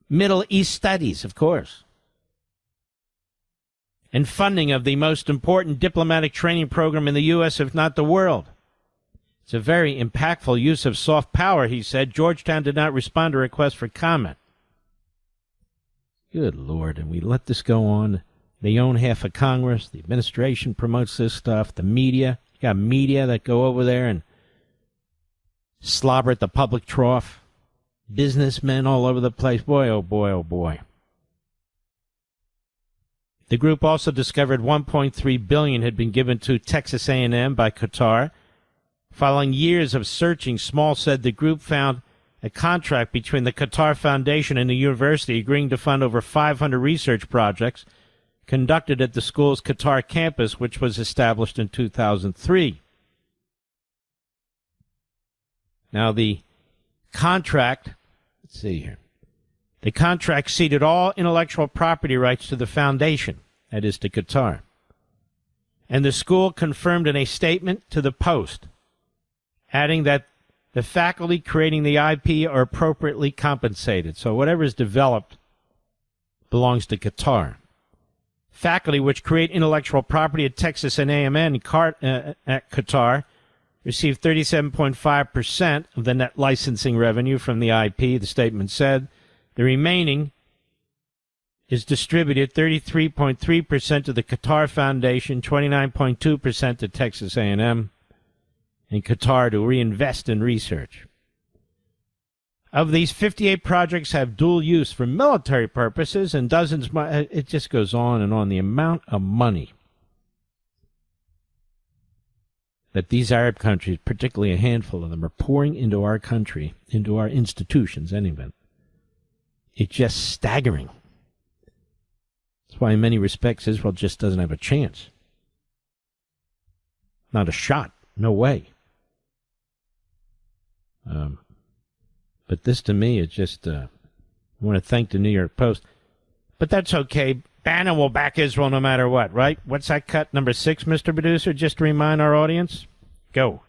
Middle East studies, of course. And funding of the most important diplomatic training program in the U.S., if not the world. It's a very impactful use of soft power, he said. Georgetown did not respond to requests for comment. Good Lord, and we let this go on. They own half of Congress. The administration promotes this stuff. The media. You got media that go over there and slobber at the public trough. Businessmen all over the place. Boy, oh boy, oh boy. The group also discovered $1.3 billion had been given to Texas A&M by Qatar. Following years of searching, Small said the group found a contract between the Qatar Foundation and the university agreeing to fund over 500 research projects conducted at the school's Qatar campus, which was established in 2003. Now, the contract, let's see here. The contract ceded all intellectual property rights to the foundation, that is to Qatar. And the school confirmed in a statement to the Post, adding that the faculty creating the IP are appropriately compensated. So whatever is developed belongs to Qatar. Faculty which create intellectual property at Texas and A&M at Qatar received 37.5% of the net licensing revenue from the IP, the statement said. The remaining is distributed 33.3% to the Qatar Foundation, 29.2% to Texas A&M, and Qatar to reinvest in research. Of these, 58 projects have dual use for military purposes, and dozens, it just goes on and on. The amount of money that these Arab countries, particularly a handful of them, are pouring into our country, into our institutions, anyway. It's just staggering. That's why in many respects Israel just doesn't have a chance. Not a shot. No way. But this to me is just, I want to thank the New York Post. But that's okay. Bannon will back Israel no matter what, right? What's that cut, number 6, Mr. Producer, just to remind our audience? Go.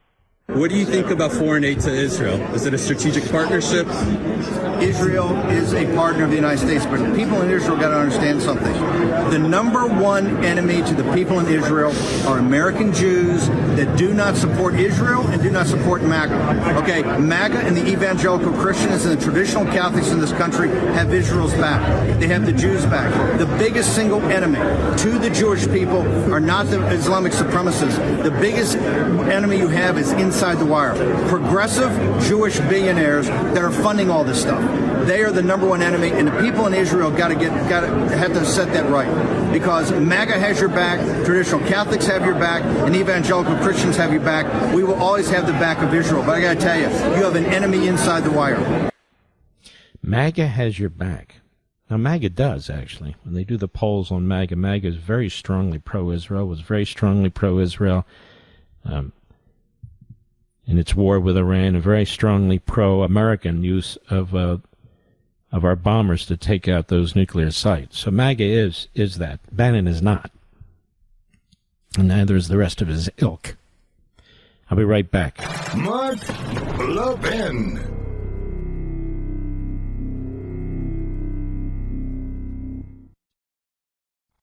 What do you think about foreign aid to Israel? Is it a strategic partnership? Israel is a partner of the United States, but people in Israel got to understand something. The number one enemy to the people in Israel are American Jews that do not support Israel and do not support MAGA. Okay, MAGA and the evangelical Christians and the traditional Catholics in this country have Israel's back. They have the Jews' back. The biggest single enemy to the Jewish people are not the Islamic supremacists. The biggest enemy you have is inside the wire. Progressive Jewish billionaires that are funding all this stuff. They are the number one enemy, and the people in Israel have to set that right. Because MAGA has your back, traditional Catholics have your back, and evangelical Christians have your back. We will always have the back of Israel. But I got to tell you, you have an enemy inside the wire. MAGA has your back. Now, MAGA does, actually. When they do the polls on MAGA, MAGA is very strongly pro-Israel, was very strongly pro-Israel in its war with Iran, and very strongly pro-American use of our bombers to take out those nuclear sites. So MAGA is that. Bannon is not. And neither is the rest of his ilk. I'll be right back. Mark Levin.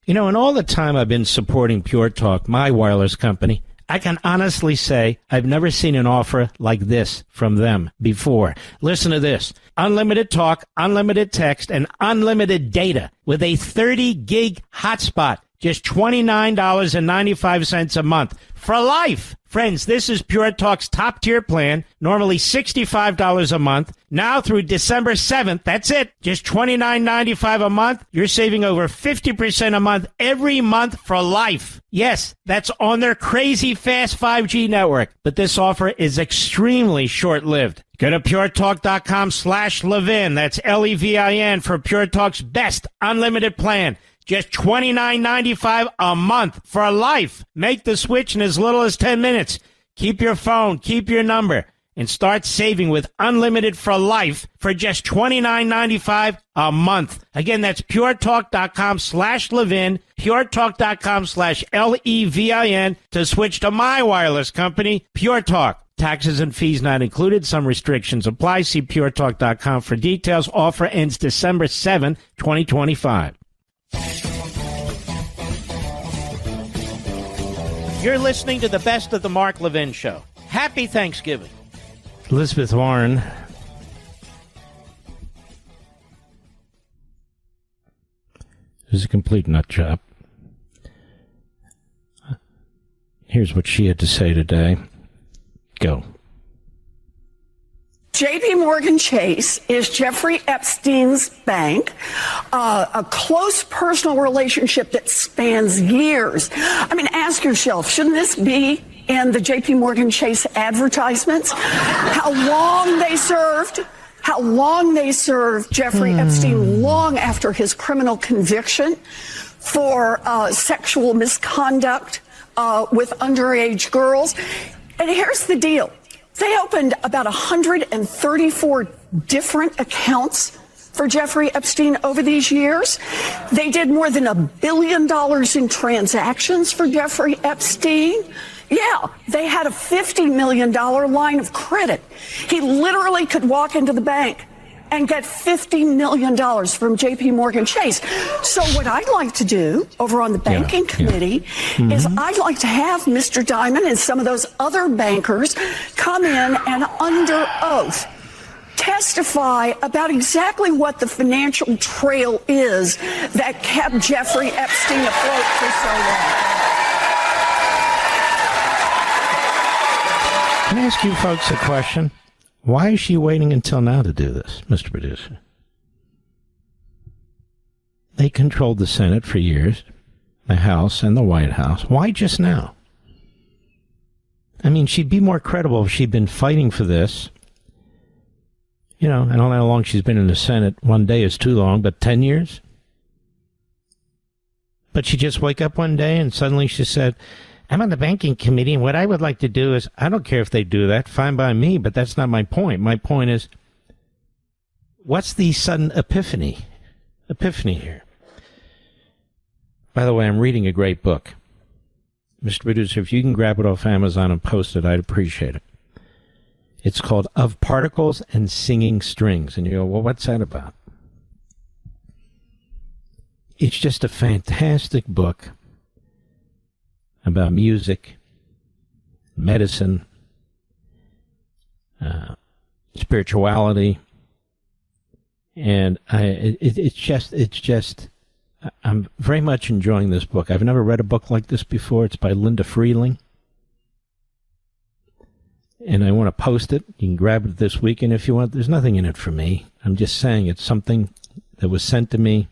You know, in all the time I've been supporting Pure Talk, my wireless company, I can honestly say I've never seen an offer like this from them before. Listen to this. Unlimited talk, unlimited text, and unlimited data with a 30-gig hotspot. Just $29.95 a month for life. Friends, this is Pure Talk's top-tier plan, normally $65 a month. Now through December 7th, that's it. Just $29.95 a month. You're saving over 50% a month every month for life. Yes, that's on their crazy fast 5G network. But this offer is extremely short-lived. Go to puretalk.com/Levin. That's Levin for Pure Talk's best unlimited plan. Just $29.95 a month for life. Make the switch in as little as 10 minutes. Keep your phone, keep your number, and start saving with unlimited for life for just $29.95 a month. Again, that's puretalk.com/Levin, puretalk.com/Levin to switch to my wireless company, Pure Talk. Taxes and fees not included. Some restrictions apply. See puretalk.com for details. Offer ends December 7, 2025. You're listening to the best of the Mark Levin Show. Happy Thanksgiving. Elizabeth Warren is a complete nut job. Here's what she had to say today. Go. J.P. Morgan Chase is Jeffrey Epstein's bank, a close personal relationship that spans years. I mean, ask yourself, shouldn't this be in the J.P. Morgan Chase advertisements? How long they served Jeffrey Epstein long after his criminal conviction for sexual misconduct with underage girls. And here's the deal. They opened about 134 different accounts for Jeffrey Epstein over these years. They did more than $1 billion in transactions for Jeffrey Epstein. Yeah, they had a $50 million line of credit. He literally could walk into the bank and get $50 million from JP Morgan Chase. So what I'd like to do over on the banking committee is I'd like to have Mr. Diamond and some of those other bankers come in and under oath testify about exactly what the financial trail is that kept Jeffrey Epstein afloat for so long. Can I ask you folks a question? Why is she waiting until now to do this, Mr. Producer? They controlled the Senate for years, the House and the White House. Why just now? I mean, she'd be more credible if she'd been fighting for this. You know, I don't know how long she's been in the Senate. One day is too long, but 10 years? But she just wake up one day and suddenly she said, I'm on the banking committee, and what I would like to do is, I don't care if they do that, fine by me, but that's not my point. My point is, what's the sudden epiphany here? By the way, I'm reading a great book. Mr. Producer, if you can grab it off Amazon and post it, I'd appreciate it. It's called Of Particles and Singing Strings. And you go, well, what's that about? It's just a fantastic book about music, medicine, spirituality, and it's just. I'm very much enjoying this book. I've never read a book like this before. It's by Linda Freeling, and I want to post it. You can grab it this weekend if you want. There's nothing in it for me. I'm just saying it's something that was sent to me,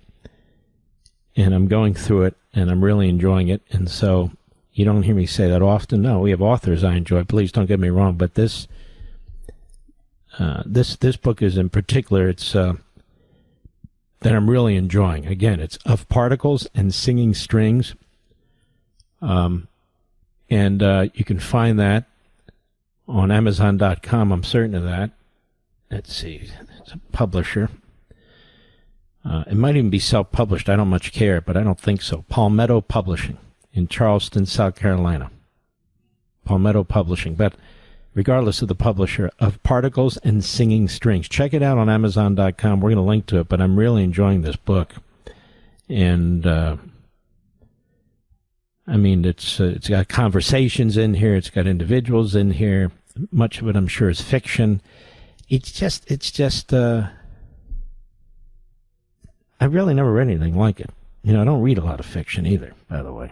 and I'm going through it, and I'm really enjoying it, and so. You don't hear me say that often. No, we have authors I enjoy. Please don't get me wrong. But this book is in particular, it's that I'm really enjoying. Again, it's Of Particles and Singing Strings. And you can find that on Amazon.com. I'm certain of that. Let's see. It's a publisher. It might even be self-published. I don't much care, but I don't think so. Palmetto Publishing. In Charleston, South Carolina. Palmetto Publishing. But regardless of the publisher, Of Particles and Singing Strings. Check it out on Amazon.com. We're going to link to it, but I'm really enjoying this book. And, I mean, it's got conversations in here. It's got individuals in here. Much of it, I'm sure, is fiction. It's just, I really never read anything like it. You know, I don't read a lot of fiction either, by the way.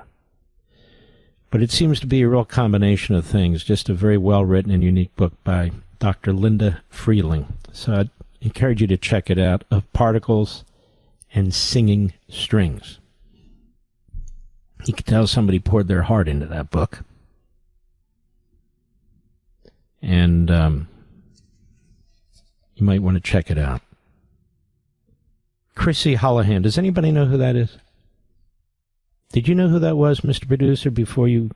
But it seems to be a real combination of things, just a very well-written and unique book by Dr. Linda Freeling. So I'd encourage you to check it out, Of Particles and Singing Strings. You can tell somebody poured their heart into that book. And you might want to check it out. Chrissy Holohan, does anybody know who that is? Did you know who that was, Mr. Producer, before you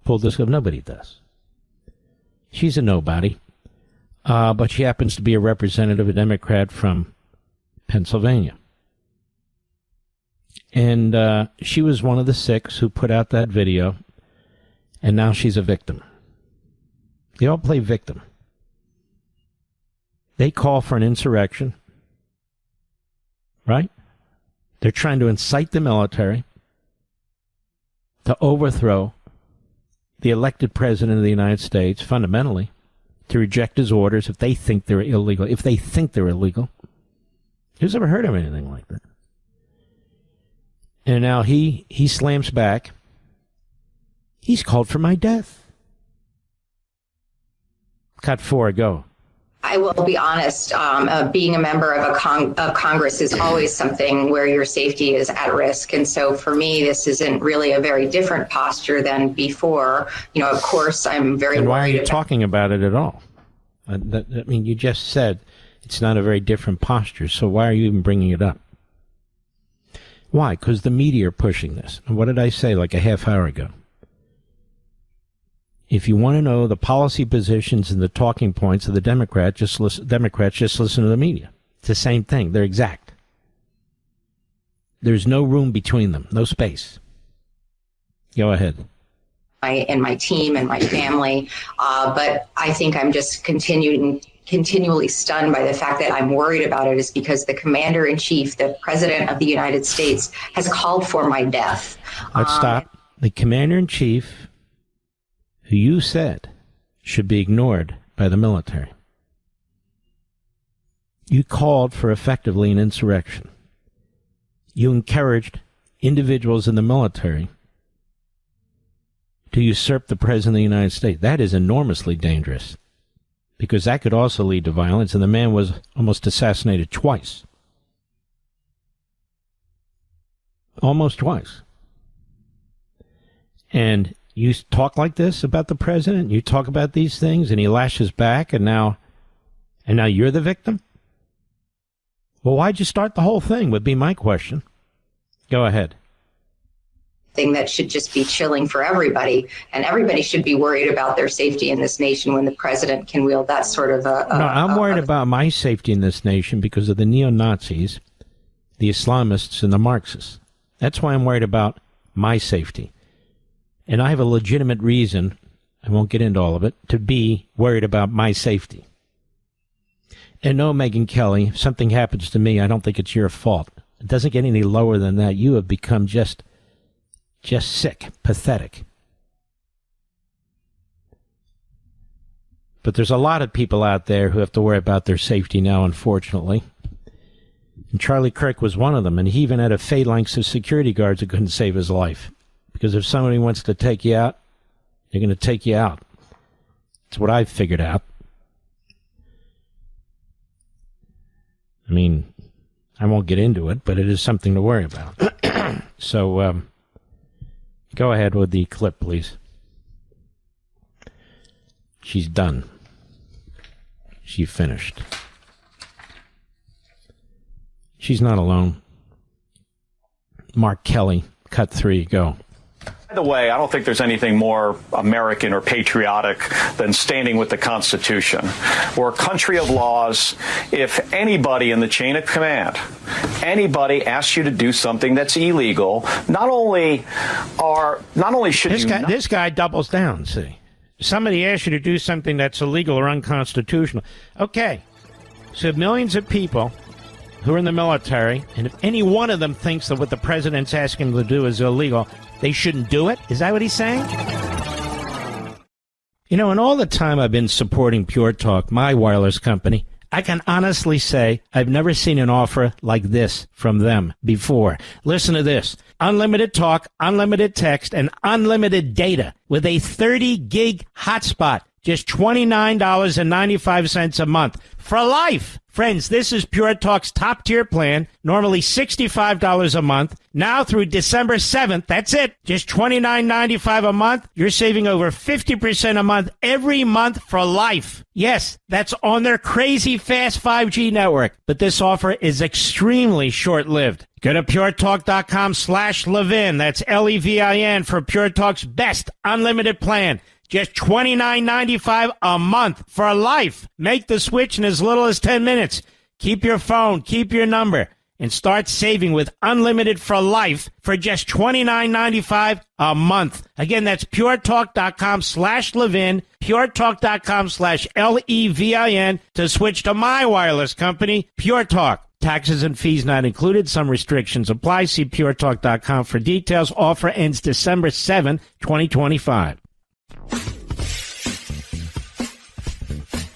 pulled this up? Nobody does. She's a nobody, but she happens to be a representative, a Democrat from Pennsylvania. And she was one of the 6 who put out that video, and now she's a victim. They all play victim. They call for an insurrection, right? They're trying to incite the military to overthrow the elected president of the United States, fundamentally, to reject his orders if they think they're illegal. If they think they're illegal. Who's ever heard of anything like that? And now he slams back. He's called for my death. Cut 4, go. I will be honest, being a member of Congress is always something where your safety is at risk. And so for me, this isn't really a very different posture than before. You know, of course, I'm very And why are worried you talking about it at all? I mean, you just said it's not a very different posture, so why are you even bringing it up? Why? Because the media are pushing this. And what did I say like a half hour ago? If you want to know the policy positions and the talking points of the Democrats, just listen to the media. It's the same thing. They're exact. There's no room between them, no space. Go ahead. And my team and my family, but I think I'm just continuing continually stunned by the fact that I'm worried about it is because the commander-in-chief, the president of the United States, has called for my death. Let's stop. The commander-in-chief, who you said should be ignored by the military, you called for effectively an insurrection. You encouraged individuals in the military to usurp the President of the United States. That is enormously dangerous, because that could also lead to violence, and the man was almost assassinated twice. Almost twice. And you talk like this about the president, you talk about these things, and he lashes back, and now you're the victim? Well, why'd you start the whole thing, would be my question. Go ahead. Thing that should just be chilling for everybody, and everybody should be worried about their safety in this nation when the president can wield that sort of No, I'm worried about my safety in this nation because of the neo-Nazis, the Islamists, and the Marxists. That's why I'm worried about my safety. And I have a legitimate reason, I won't get into all of it, to be worried about my safety. And no, Megyn Kelly, if something happens to me, I don't think it's your fault. It doesn't get any lower than that. You have become just sick, pathetic. But there's a lot of people out there who have to worry about their safety now, unfortunately. And Charlie Kirk was one of them, and he even had a phalanx of security guards that couldn't save his life. Because if somebody wants to take you out, they're going to take you out. That's what I've figured out. I mean, I won't get into it, but it is something to worry about. So, go ahead with the clip, please. She's done. She finished. She's not alone. Mark Kelly, cut 3, go. By the way, I don't think there's anything more American or patriotic than standing with the Constitution. We're a country of laws. If anybody in the chain of command, anybody asks you to do something that's illegal, not only should this guy doubles down, see. Somebody asks you to do something that's illegal or unconstitutional. Okay, so millions of people who are in the military, and if any one of them thinks that what the president's asking them to do is illegal, they shouldn't do it? Is that what he's saying? You know, in all the time I've been supporting Pure Talk, my wireless company, I can honestly say I've never seen an offer like this from them before. Listen to this. Unlimited talk, unlimited text, and unlimited data with a 30-gig hotspot. Just $29.95 a month for life. Friends, this is Pure Talk's top-tier plan, normally $65 a month. Now through December 7th, that's it. Just $29.95 a month. You're saving over 50% a month every month for life. Yes, that's on their crazy fast 5G network. But this offer is extremely short-lived. Go to puretalk.com/Levin. That's Levin for Pure Talk's best unlimited plan. Just $29.95 a month for life. Make the switch in as little as 10 minutes. Keep your phone, keep your number, and start saving with unlimited for life for just $29.95 a month. Again, that's puretalk.com/Levin, puretalk.com/Levin to switch to my wireless company, Pure Talk. Taxes and fees not included. Some restrictions apply. See puretalk.com for details. Offer ends December 7, 2025.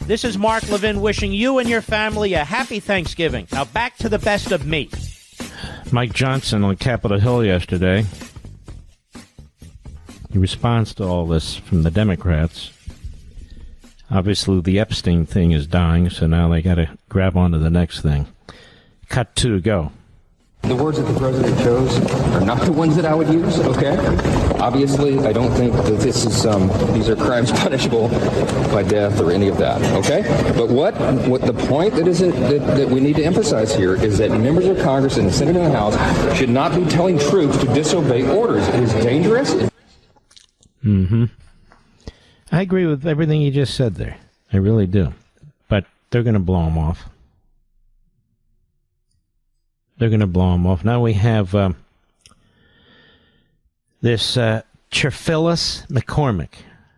This is Mark Levin wishing you and your family a happy Thanksgiving. Now back to the best of me. Mike Johnson on Capitol Hill yesterday. In response to all this from the Democrats, obviously the Epstein thing is dying, so now they got to grab on to the next thing. Cut 2, go. The words that the president chose are not the ones that I would use, okay? Obviously, I don't think that this is these are crimes punishable by death or any of that, okay? But what the point that we need to emphasize here is that members of Congress and the Senate and the House should not be telling troops to disobey orders. It is dangerous. Mm-hmm. I agree with everything you just said there. I really do. But they're going to blow them off. They're going to blow them off. Now we have this Cherphilus McCormick.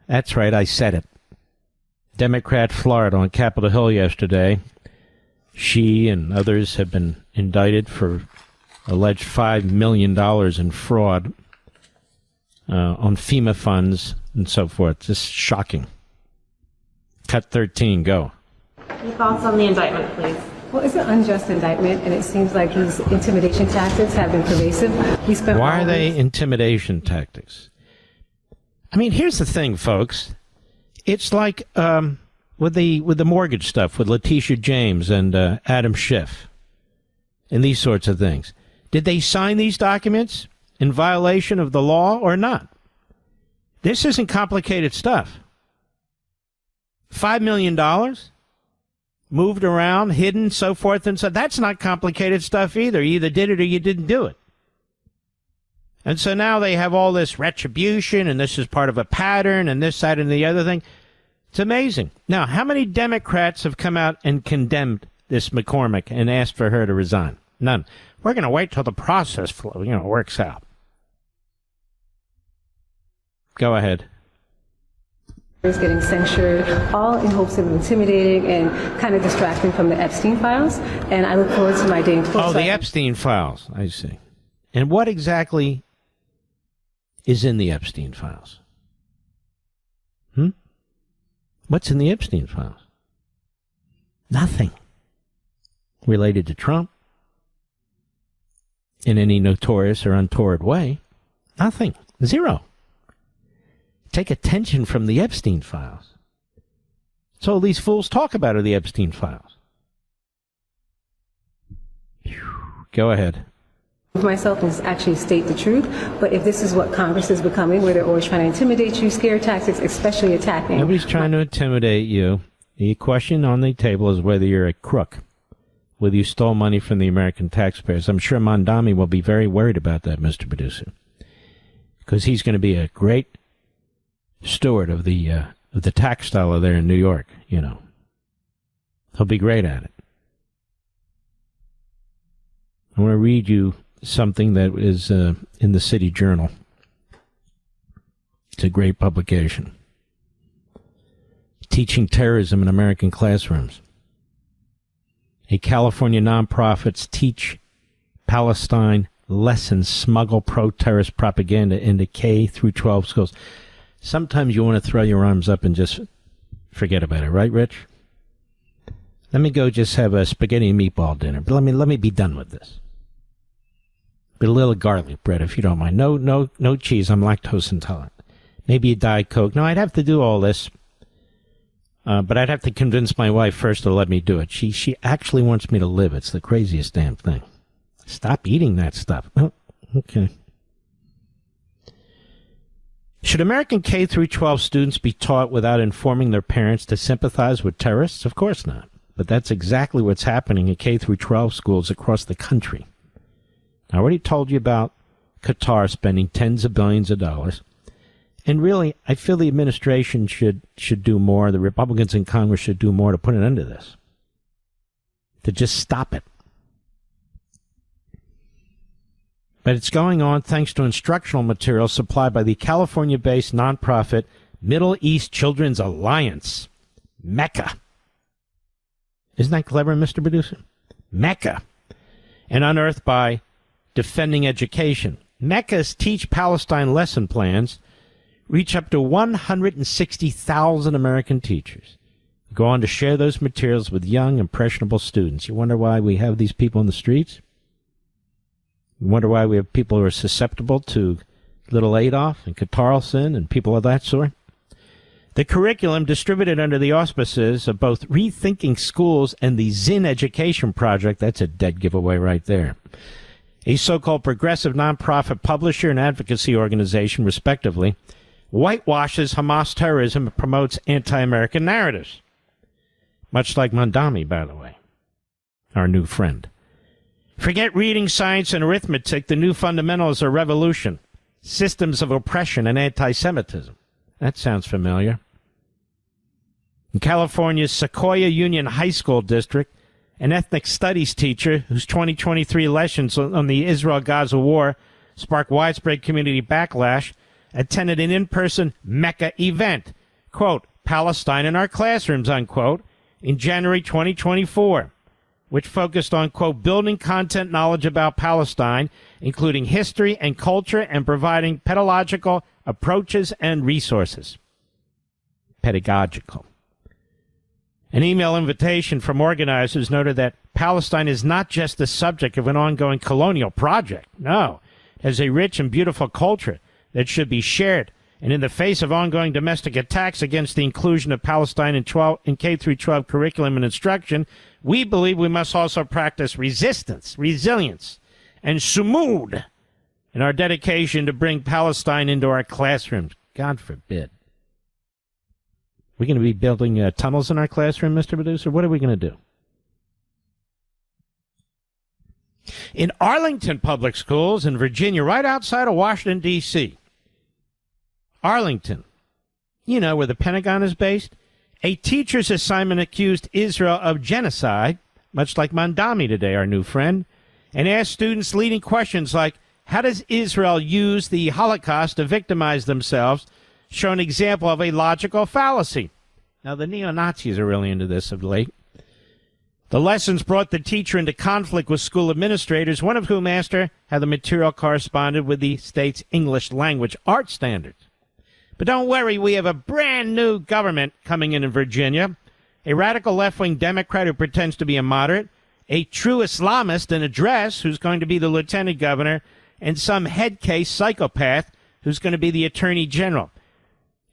That's right, I said it. Democrat Florida on Capitol Hill yesterday. She and others have been indicted for alleged $5 million in fraud on FEMA funds and so forth. Just shocking. Cut 13, go. Your thoughts on the indictment, please. Well, it's an unjust indictment, and it seems like these intimidation tactics have been pervasive. Why are they intimidation tactics? I mean, here's the thing, folks. It's like with the mortgage stuff with Letitia James and Adam Schiff and these sorts of things. Did they sign these documents in violation of the law or not? This isn't complicated stuff. $5 million moved around, hidden, so forth and so. That's not complicated stuff either. You either did it or you didn't do it. And so now they have all this retribution, and this is part of a pattern, and this, that, and the other thing. It's amazing. Now, how many Democrats have come out and condemned this McCormick and asked for her to resign? None. We're going to wait till the process works out. Go ahead. Is getting censured, all in hopes of intimidating and kind of distracting from the Epstein files. And I look forward to my day in court. Oh, the Epstein files. I see. And what exactly is in the Epstein files? What's in the Epstein files? Nothing related to Trump in any notorious or untoward way. Nothing. Zero. Take attention from the Epstein files. So these fools talk about are the Epstein files. Go ahead. Myself is actually state the truth, but if this is what Congress is becoming, where they're always trying to intimidate you, scare tactics, especially attacking. Nobody's trying to intimidate you. The question on the table is whether you're a crook, whether you stole money from the American taxpayers. I'm sure Mondami will be very worried about that, Mr. Producer, because he's going to be a great steward of the tax dollar there in New York. He'll be great at it. I want to read you something that is in the City Journal. It's a great publication. Teaching terrorism in American classrooms. A California nonprofits teach Palestine lessons, smuggle pro-terrorist propaganda into K through 12 schools. Sometimes you want to throw your arms up and just forget about it, right, Rich? Let me go just have a spaghetti and meatball dinner. But let me be done with this. But a little garlic bread, if you don't mind. No cheese. I'm lactose intolerant. Maybe a Diet Coke. No, I'd have to do all this. But I'd have to convince my wife first to let me do it. She actually wants me to live. It's the craziest damn thing. Stop eating that stuff. Oh, okay. Should American K through 12 students be taught without informing their parents to sympathize with terrorists? Of course not. But that's exactly what's happening in K through 12 schools across the country. I already told you about Qatar spending tens of billions of dollars. And really, I feel the administration should do more. The Republicans in Congress should do more to put an end to this. To just stop it. But it's going on thanks to instructional materials supplied by the California-based nonprofit Middle East Children's Alliance, Mecca. Isn't that clever, Mr. Producer? Mecca. And unearthed by Defending Education. Mecca's Teach Palestine lesson plans reach up to 160,000 American teachers. Go on to share those materials with young, impressionable students. You wonder why we have these people in the streets? You wonder why we have people who are susceptible to little Adolf and Carlson and people of that sort? The curriculum, distributed under the auspices of both Rethinking Schools and the Zinn Education Project, that's a dead giveaway right there, a so-called progressive nonprofit publisher and advocacy organization, respectively, whitewashes Hamas terrorism and promotes anti-American narratives. Much like Mondami, by the way, our new friend. Forget reading, science, and arithmetic. The new fundamentals are revolution, systems of oppression, and anti-Semitism. That sounds familiar. In California's Sequoia Union High School District, an ethnic studies teacher whose 2023 lessons on the Israel-Gaza war sparked widespread community backlash attended an in-person Mecca event, quote, Palestine in our classrooms, unquote, in January 2024, which focused on, quote, building content knowledge about Palestine, including history and culture, and providing pedagogical approaches and resources. Pedagogical. An email invitation from organizers noted that Palestine is not just the subject of an ongoing colonial project. No, it has a rich and beautiful culture that should be shared. And in the face of ongoing domestic attacks against the inclusion of Palestine in K-12 curriculum and instruction, we believe we must also practice resistance, resilience, and sumud in our dedication to bring Palestine into our classrooms. God forbid. We're going to be building tunnels in our classroom, Mr. Producer? What are we going to do? In Arlington Public Schools in Virginia, right outside of Washington, D.C., Arlington, you know where the Pentagon is based, a teacher's assignment accused Israel of genocide, much like Mandami today, our new friend, and asked students leading questions like, how does Israel use the Holocaust to victimize themselves, show an example of a logical fallacy. Now, the neo-Nazis are really into this of late. The lessons brought the teacher into conflict with school administrators, one of whom asked her how the material corresponded with the state's English language art standards. But don't worry, we have a brand new government coming in Virginia, a radical left-wing Democrat who pretends to be a moderate, a true Islamist in a dress who's going to be the lieutenant governor, and some head case psychopath who's going to be the attorney general.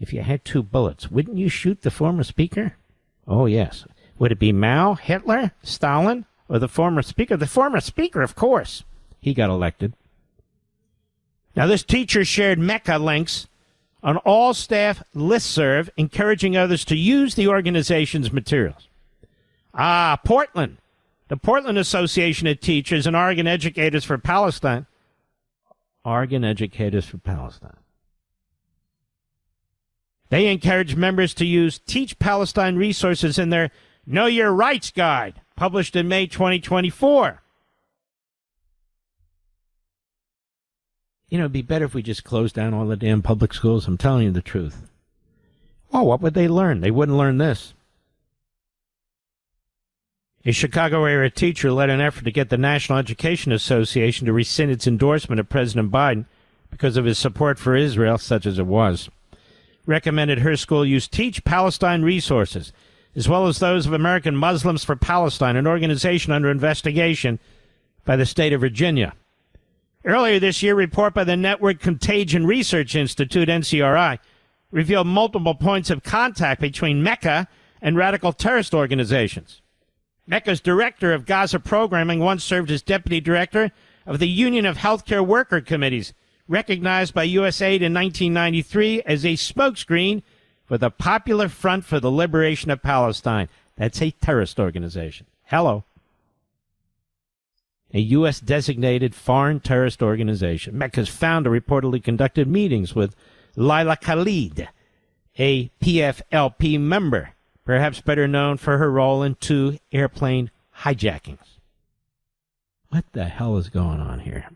If you had 2 bullets, wouldn't you shoot the former speaker? Oh, yes. Would it be Mao, Hitler, Stalin, or the former speaker? The former speaker, of course. He got elected. Now, this teacher shared Mecca links on all staff listserv, encouraging others to use the organization's materials. Portland. The Portland Association of Teachers and Oregon Educators for Palestine. Oregon Educators for Palestine. They encourage members to use Teach Palestine resources in their Know Your Rights Guide, published in May 2024. You know, it'd be better if we just closed down all the damn public schools. I'm telling you the truth. Oh, what would they learn? They wouldn't learn this. A Chicago-area teacher led an effort to get the National Education Association to rescind its endorsement of President Biden because of his support for Israel, such as it was. Recommended her school use Teach Palestine resources, as well as those of American Muslims for Palestine, an organization under investigation by the state of Virginia. Earlier this year, a report by the Network Contagion Research Institute, NCRI, revealed multiple points of contact between Mecca and radical terrorist organizations. Mecca's director of Gaza programming once served as deputy director of the Union of Healthcare Worker Committees, recognized by USAID in 1993 as a smokescreen for the Popular Front for the Liberation of Palestine. That's a terrorist organization. Hello. A U.S.-designated foreign terrorist organization. Mecca's founder reportedly conducted meetings with Laila Khalid, a PFLP member, perhaps better known for her role in 2 airplane hijackings. What the hell is going on here?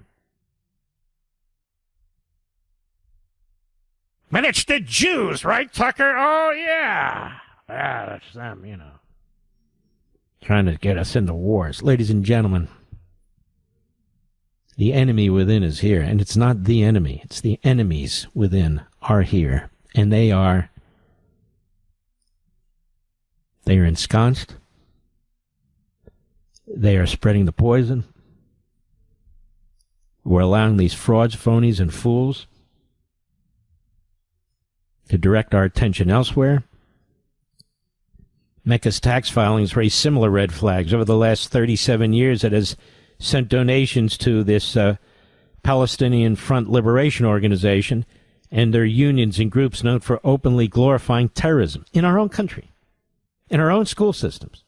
But it's the Jews, right, Tucker? Oh, yeah. Yeah, that's them, you know. Trying to get us into wars. Ladies and gentlemen, the enemy within is here. And it's not the enemy. It's the enemies within are here. And they are ensconced. They are spreading the poison. We're allowing these frauds, phonies, and fools to direct our attention elsewhere. Mecca's tax filings raise similar red flags. Over the last 37 years, it has sent donations to this Palestinian Front Liberation Organization and their unions and groups known for openly glorifying terrorism in our own country, in our own school systems.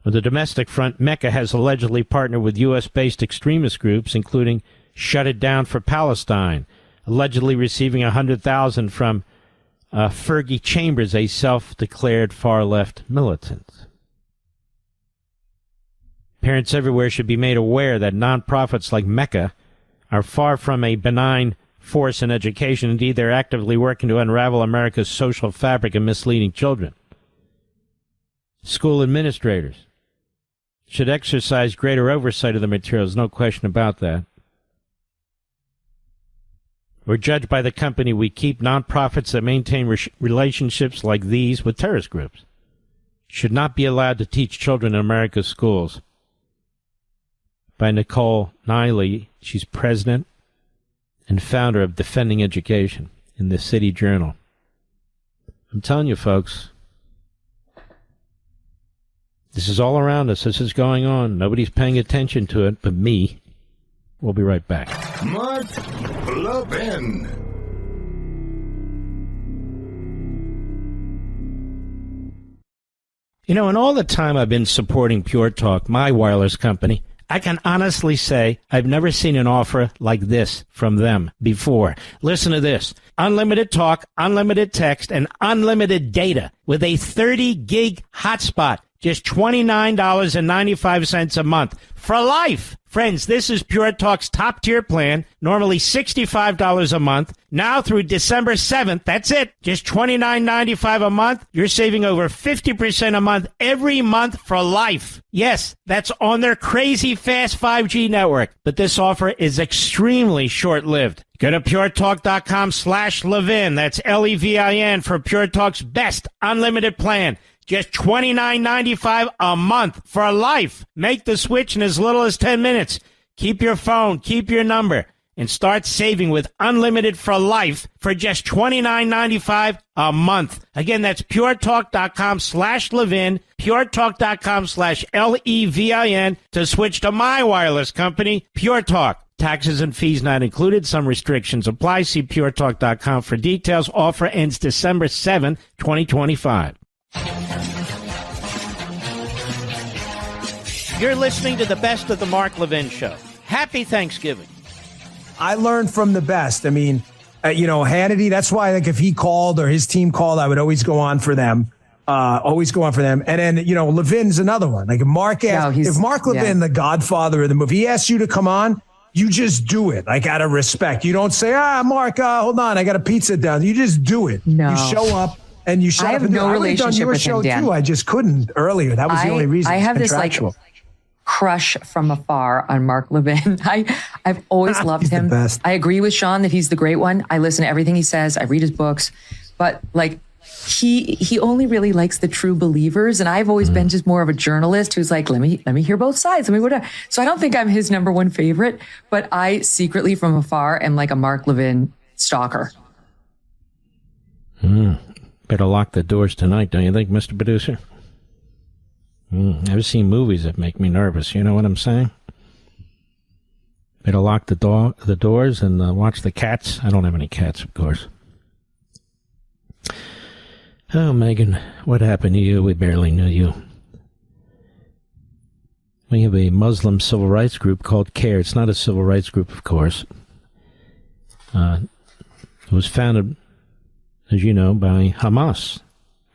On the domestic front, Mecca has allegedly partnered with U.S.-based extremist groups, including Shut It Down for Palestine, allegedly receiving $100,000 from Fergie Chambers, a self-declared far-left militant. Parents everywhere should be made aware that nonprofits like Mecca are far from a benign force in education. Indeed, they're actively working to unravel America's social fabric and misleading children. School administrators should exercise greater oversight of the materials, no question about that. We're judged by the company we keep. Nonprofits that maintain relationships like these with terrorist groups should not be allowed to teach children in America's schools. By Nicole Niley. She's president and founder of Defending Education in the City Journal. I'm telling you, folks, this is all around us. This is going on. Nobody's paying attention to it but me. We'll be right back. Mark Levin. You know, in all the time I've been supporting Pure Talk, my wireless company, I can honestly say I've never seen an offer like this from them before. Listen to this. Unlimited talk, unlimited text, and unlimited data with a 30-gig hotspot. Just $29.95 a month for life. Friends, this is Pure Talk's top-tier plan, normally $65 a month. Now through December 7th, that's it. Just $29.95 a month. You're saving over 50% a month every month for life. Yes, that's on their crazy fast 5G network. But this offer is extremely short-lived. Go to puretalk.com/Levin. That's Levin for Pure Talk's best unlimited plan. Just $29.95 a month for life. Make the switch in as little as 10 minutes. Keep your phone, keep your number, and start saving with unlimited for life for just $29.95 a month. Again, that's puretalk.com/Levin, puretalk.com/Levin to switch to my wireless company, Pure Talk. Taxes and fees not included. Some restrictions apply. See puretalk.com for details. Offer ends December 7, 2025. You're listening to the best of the Mark Levin Show. Happy Thanksgiving. I learned from the best. I mean, Hannity, that's why, like, if he called or his team called, I would always go on for them. And then, Levin's another one. Like, if Mark Levin, the godfather of the movie, he asks you to come on, you just do it, like, out of respect. You don't say, Mark, hold on, I got a pizza down. You just do it. No. You show up. And you shut up. I have no relationship with him, Dan. Too. I just couldn't earlier. That was the only reason. I have this crush from afar on Mark Levin. I've always loved him. The best. I agree with Sean that he's the great one. I listen to everything he says. I read his books, but he only really likes the true believers. And I've always been just more of a journalist who's like, let me hear both sides. Let me whatever. So I don't think I'm his number one favorite, but I secretly from afar am like a Mark Levin stalker. Better lock the doors tonight, don't you think, Mr. Producer? I've seen movies that make me nervous. You know what I'm saying? Better lock the doors and watch the cats. I don't have any cats, of course. Oh, Megan, what happened to you? We barely knew you. We have a Muslim civil rights group called CARE. It's not a civil rights group, of course. It was founded, as you know, by Hamas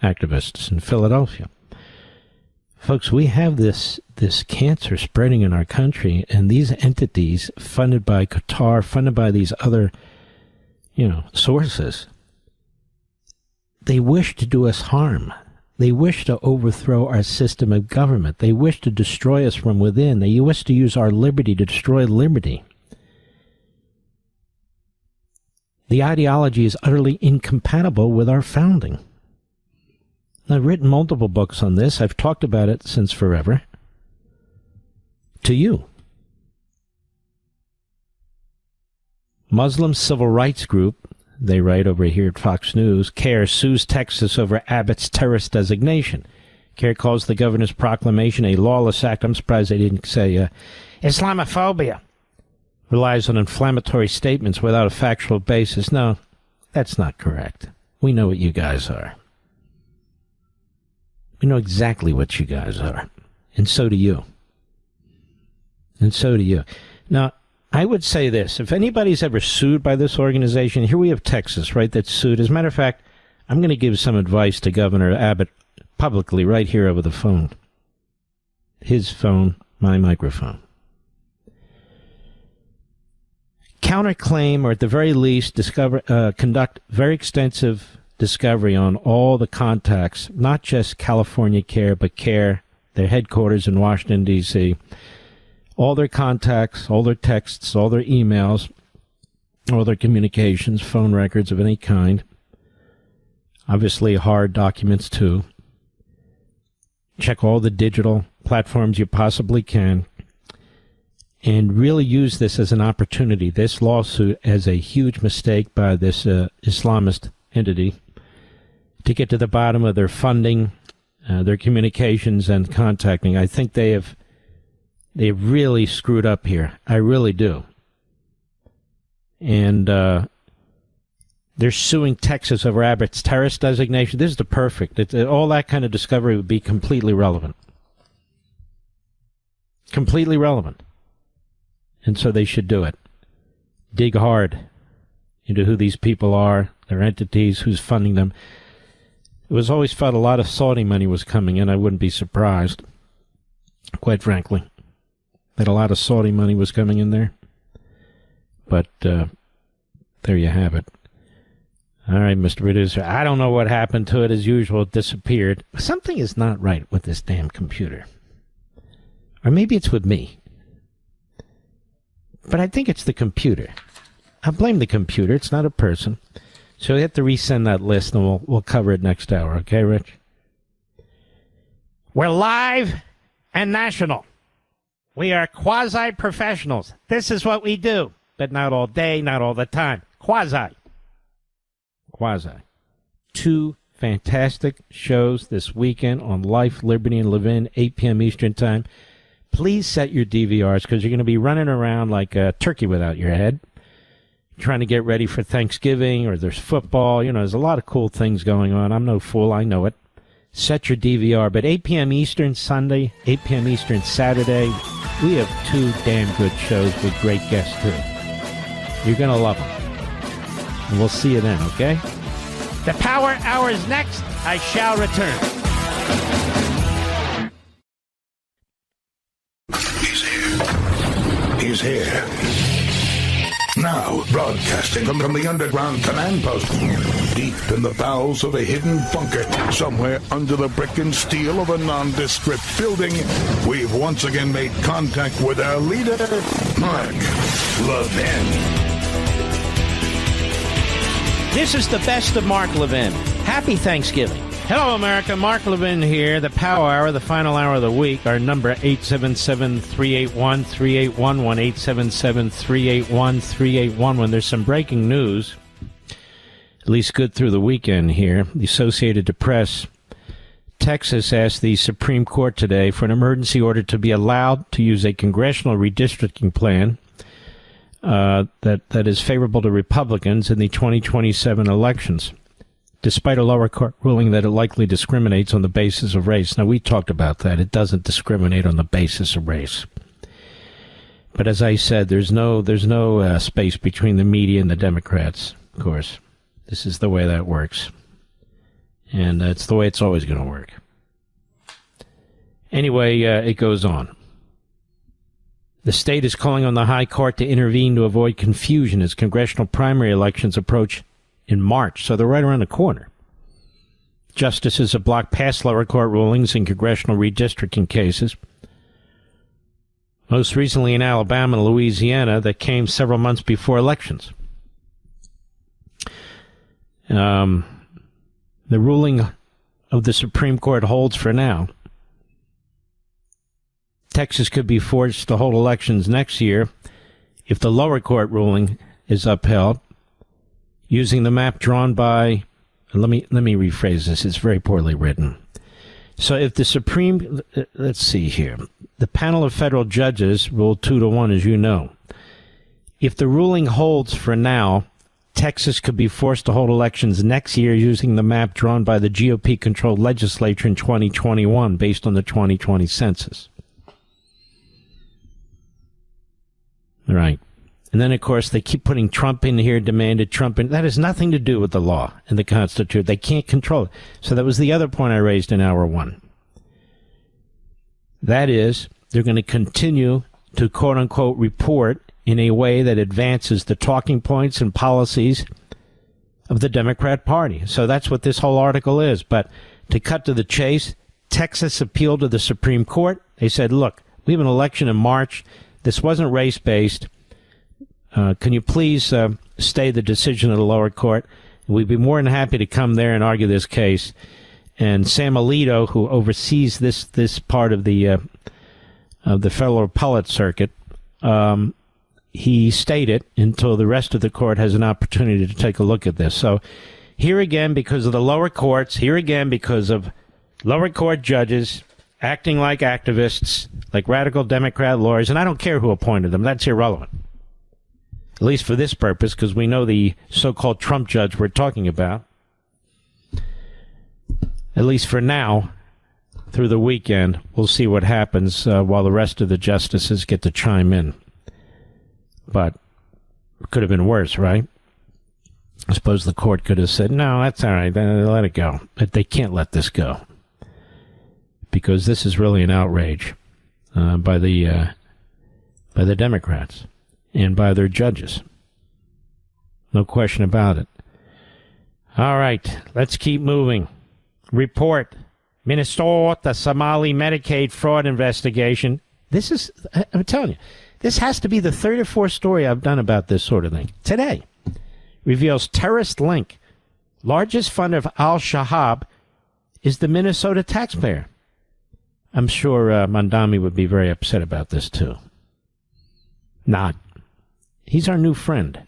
activists in Philadelphia. Folks, we have this cancer spreading in our country, and these entities funded by Qatar, funded by these other, sources, they wish to do us harm. They wish to overthrow our system of government. They wish to destroy us from within. They wish to use our liberty to destroy liberty. The ideology is utterly incompatible with our founding. I've written multiple books on this. I've talked about it since forever. To you. Muslim Civil Rights Group, they write over here at Fox News, CARE sues Texas over Abbott's terrorist designation. CARE calls the governor's proclamation a lawless act. I'm surprised they didn't say Islamophobia. Relies on inflammatory statements without a factual basis. No, that's not correct. We know what you guys are. We know exactly what you guys are. And so do you. And so do you. Now, I would say this. If anybody's ever sued by this organization, here we have Texas, right, that's sued. As a matter of fact, I'm going to give some advice to Governor Abbott publicly right here over the phone. His phone, my microphone. counterclaim, or at the very least, conduct very extensive discovery on all the contacts, not just California CARE, but CARE, their headquarters in Washington, D.C., all their contacts, all their texts, all their emails, all their communications, phone records of any kind, obviously hard documents too. Check all the digital platforms you possibly can, and really use this as an opportunity, this lawsuit, as a huge mistake by this Islamist entity, to get to the bottom of their funding, their communications, and contacting. I think they've really screwed up here. I really do. And they're suing Texas over Abbott's terrorist designation. This is the perfect. All that kind of discovery would be completely relevant. Completely relevant. And so they should do it. Dig hard into who these people are, their entities, who's funding them. It was always felt a lot of Saudi money was coming in. I wouldn't be surprised, quite frankly, that a lot of Saudi money was coming in there. But there you have it. All right, Mr. Producer. I don't know what happened to it. As usual, it disappeared. Something is not right with this damn computer. Or maybe it's with me. But I think it's the computer. I blame the computer. It's not a person. So we have to resend that list, and we'll cover it next hour. Okay, Rich? We're live and national. We are quasi-professionals. This is what we do. But not all day, not all the time. Quasi. 2 fantastic shows this weekend on Life, Liberty, and Levin, 8 p.m. Eastern Time. Please set your DVRs, because you're going to be running around like a turkey without your head, trying to get ready for Thanksgiving, or there's football. There's a lot of cool things going on. I'm no fool. I know it. Set your DVR. But 8 p.m. Eastern Sunday, 8 p.m. Eastern Saturday, we have 2 damn good shows with great guests, too. You're going to love them. And we'll see you then, okay? The Power Hour is next. I shall return. He's here. Now, broadcasting from the underground command post, deep in the bowels of a hidden bunker, somewhere under the brick and steel of a nondescript building, we've once again made contact with our leader, Mark Levin. This is the best of Mark Levin. Happy Thanksgiving. Hello, America. Mark Levin here. The Power Hour, the final hour of the week. Our number, 877-381-3811, 877-381-3811. There's some breaking news, at least good through the weekend here. The Associated Press. Texas asked the Supreme Court today for an emergency order to be allowed to use a congressional redistricting plan that is favorable to Republicans in the 2027 elections, despite a lower court ruling that it likely discriminates on the basis of race. Now, we talked about that. It doesn't discriminate on the basis of race. But as I said, there's no space between the media and the Democrats, of course. This is the way that works. And it's the way it's always going to work. Anyway, it goes on. The state is calling on the High Court to intervene to avoid confusion as congressional primary elections approach in March, so they're right around the corner. Justices have blocked past lower court rulings in congressional redistricting cases, most recently in Alabama and Louisiana, that came several months before elections. The ruling of the Supreme Court holds for now. Texas could be forced to hold elections next year if the lower court ruling is upheld, using the map drawn by, let me rephrase this, it's very poorly written. So if the Supreme, let's see here, the panel of federal judges ruled 2-1, as you know. If the ruling holds for now, Texas could be forced to hold elections next year using the map drawn by the GOP-controlled legislature in 2021 based on the 2020 census. Right. And then, of course, they keep putting Trump in here, demanded Trump in. That has nothing to do with the law and the Constitution. They can't control it. So that was the other point I raised in hour one. That is, they're going to continue to, quote-unquote, report in a way that advances the talking points and policies of the Democrat Party. So that's what this whole article is. But to cut to the chase, Texas appealed to the Supreme Court. They said, look, we have an election in March. This wasn't race-based. Can you please stay the decision of the lower court? We'd be more than happy to come there and argue this case. And Sam Alito, who oversees this part of the federal appellate circuit, he stayed it until the rest of the court has an opportunity to take a look at this. So here again, because of the lower courts, here again, because of lower court judges acting like activists, like radical Democrat lawyers, and I don't care who appointed them. That's irrelevant. At least for this purpose, because we know the so-called Trump judge we're talking about. At least for now, through the weekend, we'll see what happens while the rest of the justices get to chime in. But it could have been worse, right? I suppose the court could have said, no, that's all right, let it go. But they can't let this go. Because this is really an outrage by the Democrats and by their judges. No question about it. All right, let's keep moving. Report. Minnesota Somali Medicaid fraud investigation. This is, I'm telling you, this has to be the third or fourth story I've done about this sort of thing. Today, reveals terrorist link. Largest fund of al-Shabaab is the Minnesota taxpayer. I'm sure Mandami would be very upset about this, too. Not. He's our new friend.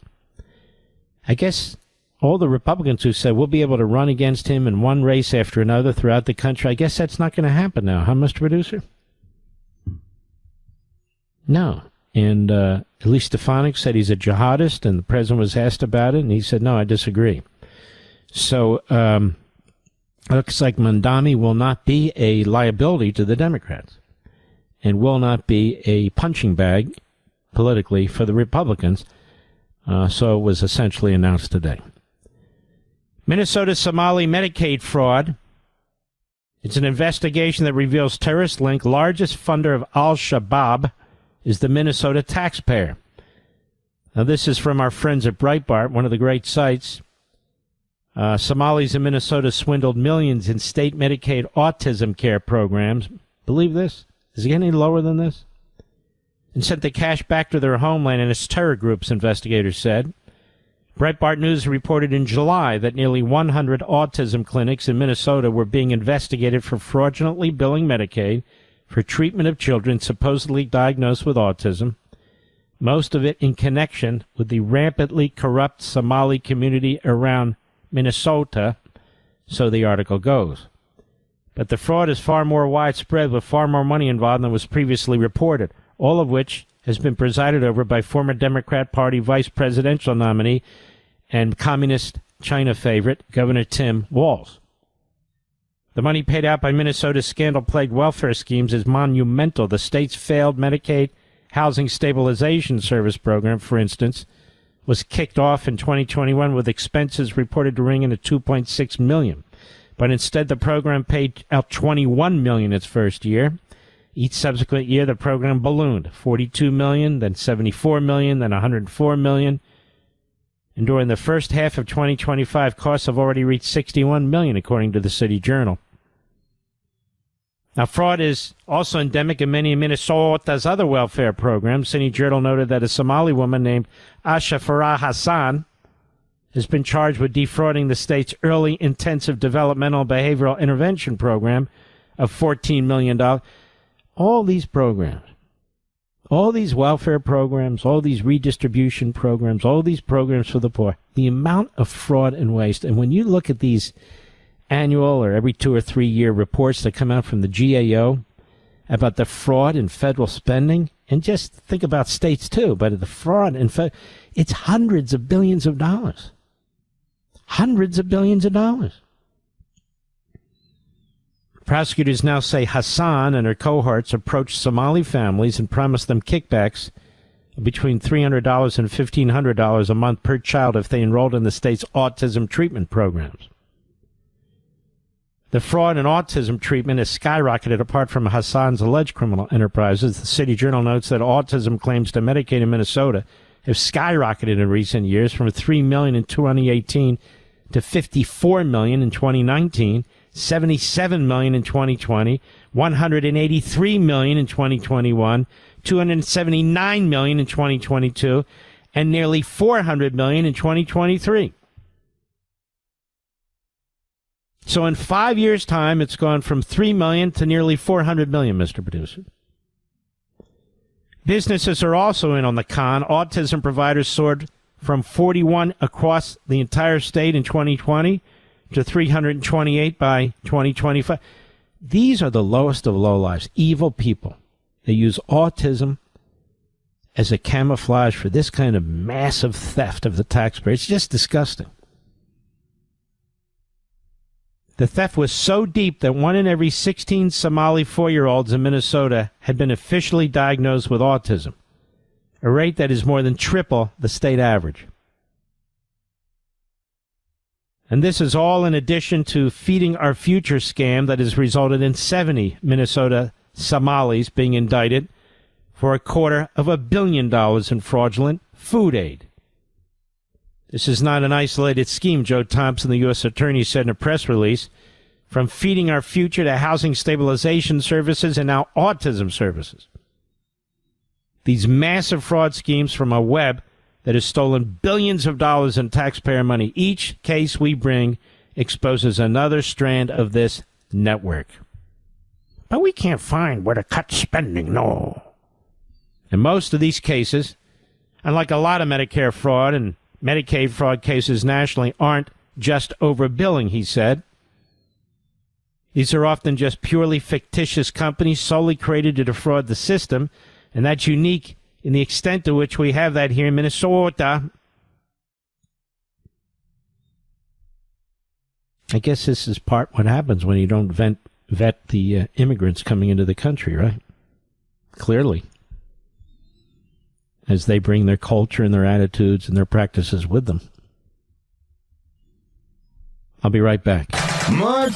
I guess all the Republicans who said we'll be able to run against him in one race after another throughout the country, I guess that's not going to happen now, huh, Mr. Producer? No. And at least Stefanik said he's a jihadist, and the president was asked about it, and he said, no, I disagree. So, looks like Mandami will not be a liability to the Democrats and will not be a punching bag politically for the Republicans. So it was essentially announced today. Minnesota Somali Medicaid fraud. It's an investigation that reveals terrorist link. Largest funder of al-Shabaab is the Minnesota taxpayer. Now, this is from our friends at Breitbart, one of the great sites. Somalis in Minnesota swindled millions in state Medicaid autism care programs. Believe this? Is it getting any lower than this? And sent the cash back to their homeland and its terror groups, investigators said. Breitbart News reported in July that nearly 100 autism clinics in Minnesota were being investigated for fraudulently billing Medicaid for treatment of children supposedly diagnosed with autism, most of it in connection with the rampantly corrupt Somali community around Minnesota, so the article goes. But the fraud is far more widespread with far more money involved than was previously reported, all of which has been presided over by former Democrat Party vice presidential nominee and communist China favorite Governor Tim Walz. The money paid out by Minnesota's scandal-plagued welfare schemes is monumental. The state's failed Medicaid housing stabilization service program, for instance, was kicked off in 2021 with expenses reported to ring in at $2.6 million. But instead, the program paid out $21 million its first year. Each subsequent year, the program ballooned. $42 million, then $74 million, then $104 million. And during the first half of 2025, costs have already reached $61 million, according to the City Journal. Now, fraud is also endemic in many of Minnesota's other welfare programs. City Journal noted that a Somali woman named Asha Farah Hassan has been charged with defrauding the state's early intensive developmental behavioral intervention program of $14 million. All these programs, all these welfare programs, all these redistribution programs, all these programs for the poor, the amount of fraud and waste. And when you look at these annual or every 2 or 3 year reports that come out from the GAO about the fraud in federal spending, and just think about states too, but the fraud in it's hundreds of billions of dollars. Hundreds of billions of dollars. Prosecutors now say Hassan and her cohorts approached Somali families and promised them kickbacks between $300 and $1,500 a month per child if they enrolled in the state's autism treatment programs. The fraud and autism treatment has skyrocketed apart from Hassan's alleged criminal enterprises. The City Journal notes that autism claims to Medicaid in Minnesota have skyrocketed in recent years from 3 million in 2018 to 54 million in 2019, 77 million in 2020, 183 million in 2021, 279 million in 2022, and nearly 400 million in 2023. So in 5 years' time, it's gone from 3 million to nearly 400 million, Mr. Producer. Businesses are also in on the con. Autism providers soared from 41 across the entire state in 2020 to 328 by 2025. These are the lowest of low lives, evil people. They use autism as a camouflage for this kind of massive theft of the taxpayer. It's just disgusting. The theft was so deep that 1 in every 16 Somali 4-year-olds in Minnesota had been officially diagnosed with autism, a rate that is more than triple the state average. And this is all in addition to Feeding Our Future scam that has resulted in 70 Minnesota Somalis being indicted for $250 million in fraudulent food aid. This is not an isolated scheme, Joe Thompson, the U.S. Attorney, said in a press release. From Feeding Our Future to housing stabilization services and now autism services. These massive fraud schemes from a web that has stolen billions of dollars in taxpayer money. Each case we bring exposes another strand of this network. But we can't find where to cut spending, no. In most of these cases, unlike a lot of Medicare fraud and Medicaid fraud cases nationally, aren't just overbilling, he said. These are often just purely fictitious companies solely created to defraud the system, and that's unique in the extent to which we have that here in Minnesota. I guess this is part what happens when you don't vet the immigrants coming into the country, right? Clearly. As they bring their culture and their attitudes and their practices with them. I'll be right back. Mark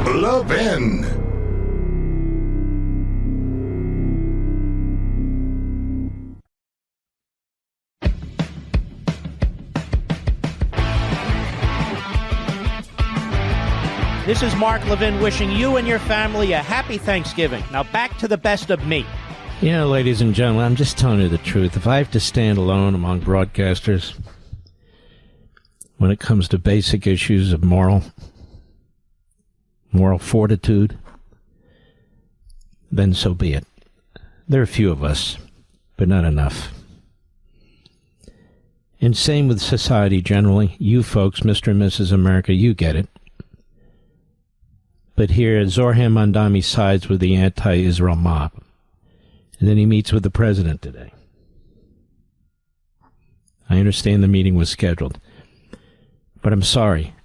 Levin. This is Mark Levin wishing you and your family a happy Thanksgiving. Now back to the best of me. You know, ladies and gentlemen, I'm just telling you the truth. If I have to stand alone among broadcasters when it comes to basic issues of moral fortitude, then so be it. There are a few of us, but not enough. And same with society generally. You folks, Mr. and Mrs. America, you get it. But here, Zohran Mamdani sides with the anti-Israel mob. And then he meets with the president today. I understand the meeting was scheduled. But I'm sorry.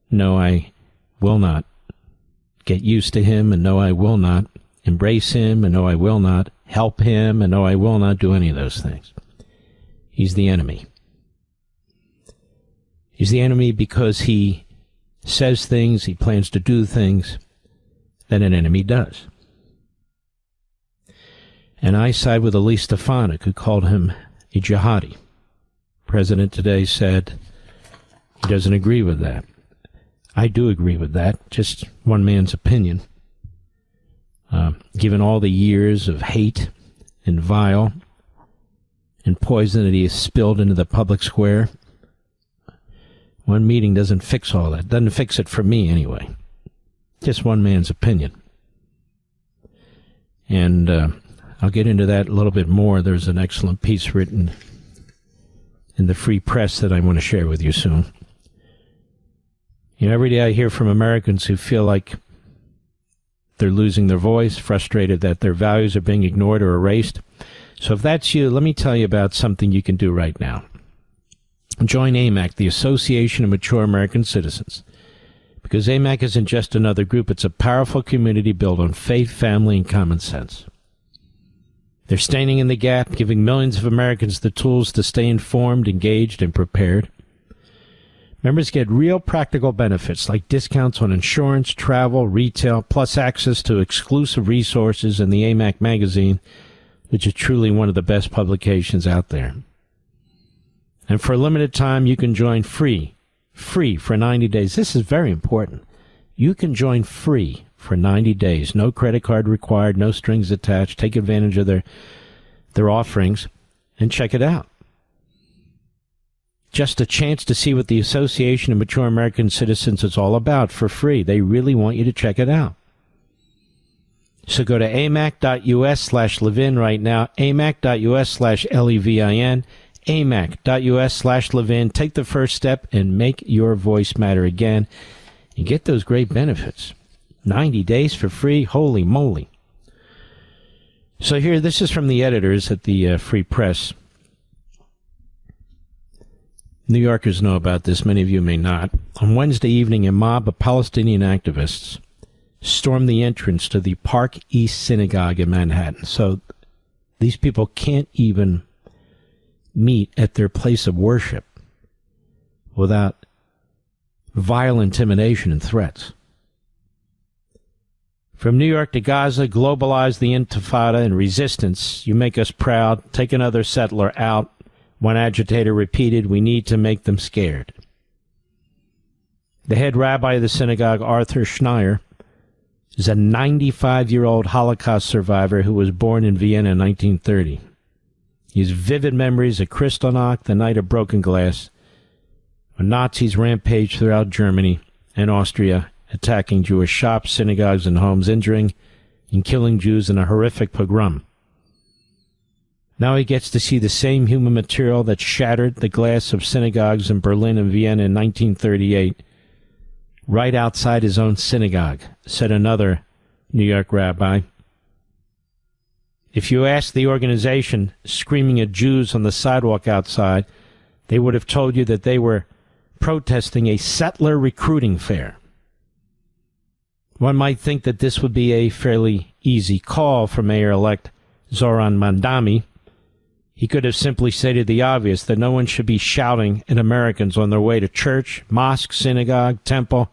No, I will not get used to him, and no, I will not embrace him, and no, I will not help him, and no, I will not do any of those things. He's the enemy. He's the enemy because he says things, he plans to do things that an enemy does. And I side with Elise Stefanik, who called him a jihadi. The president today said he doesn't agree with that. I do agree with that, just one man's opinion. Given all the years of hate and vile and poison that he has spilled into the public square, one meeting doesn't fix all that. Doesn't fix it for me, anyway. Just one man's opinion. And I'll get into that a little bit more. There's an excellent piece written in the Free Press that I want to share with you soon. You know, every day I hear from Americans who feel like they're losing their voice, frustrated that their values are being ignored or erased. So if that's you, let me tell you about something you can do right now. Join AMAC, the Association of Mature American Citizens. Because AMAC isn't just another group, it's a powerful community built on faith, family, and common sense. They're standing in the gap, giving millions of Americans the tools to stay informed, engaged, and prepared. Members get real practical benefits like discounts on insurance, travel, retail, plus access to exclusive resources in the AMAC magazine, which is truly one of the best publications out there. And for a limited time, you can join free for 90 days. This is very important. You can join free for 90 days. No credit card required, no strings attached. Take advantage of their offerings and check it out. Just a chance to see what the Association of Mature American Citizens is all about for free. They really want you to check it out. So go to amac.us/Levin right now, amac.us/Levin, amac.us/Levin. Take the first step and make your voice matter again and get those great benefits. 90 days for free. Holy moly. So here, this is from the editors at the Free Press. New Yorkers know about this. Many of you may not. On Wednesday evening, a mob of Palestinian activists stormed the entrance to the Park East Synagogue in Manhattan. So these people can't even meet at their place of worship without vile intimidation and threats. From New York to Gaza, globalize the Intifada and resistance. You make us proud. Take another settler out. One agitator repeated, we need to make them scared. The head rabbi of the synagogue, Arthur Schneier, is a 95-year-old Holocaust survivor who was born in Vienna in 1930. He has vivid memories of Kristallnacht, the night of broken glass, when Nazis rampaged throughout Germany and Austria, attacking Jewish shops, synagogues, and homes, injuring and killing Jews in a horrific pogrom. Now he gets to see the same human material that shattered the glass of synagogues in Berlin and Vienna in 1938, right outside his own synagogue, said another New York rabbi. If you asked the organization screaming at Jews on the sidewalk outside, they would have told you that they were protesting a settler recruiting fair. One might think that this would be a fairly easy call for Mayor-elect Zoran Mandami. He could have simply stated the obvious, that no one should be shouting at Americans on their way to church, mosque, synagogue, temple,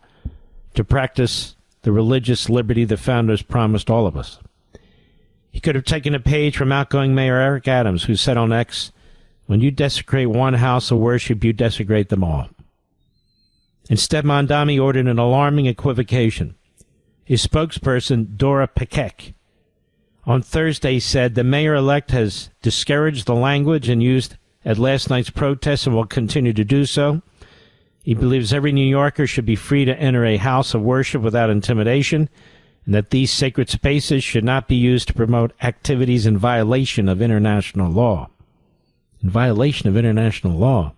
to practice the religious liberty the founders promised all of us. He could have taken a page from outgoing Mayor Eric Adams, who said on X, when you desecrate one house of worship, you desecrate them all. Instead, Mandami ordered an alarming equivocation. His spokesperson, Dora Pekek, on Thursday said the mayor-elect has discouraged the language and used at last night's protests and will continue to do so. He believes every New Yorker should be free to enter a house of worship without intimidation, and that these sacred spaces should not be used to promote activities in violation of international law. In violation of international law.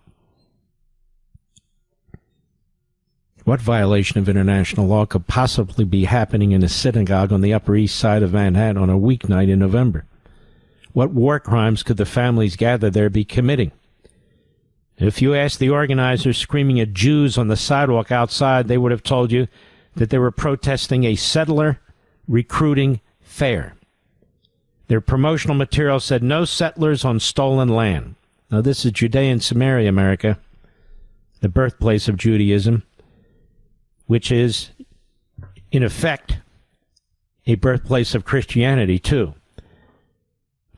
What violation of international law could possibly be happening in a synagogue on the Upper East Side of Manhattan on a weeknight in November? What war crimes could the families gathered there be committing? If you asked the organizers screaming at Jews on the sidewalk outside, they would have told you that they were protesting a settler recruiting fair. Their promotional material said, no settlers on stolen land. Now, this is Judea and Samaria, America, the birthplace of Judaism, which is, in effect, a birthplace of Christianity, too.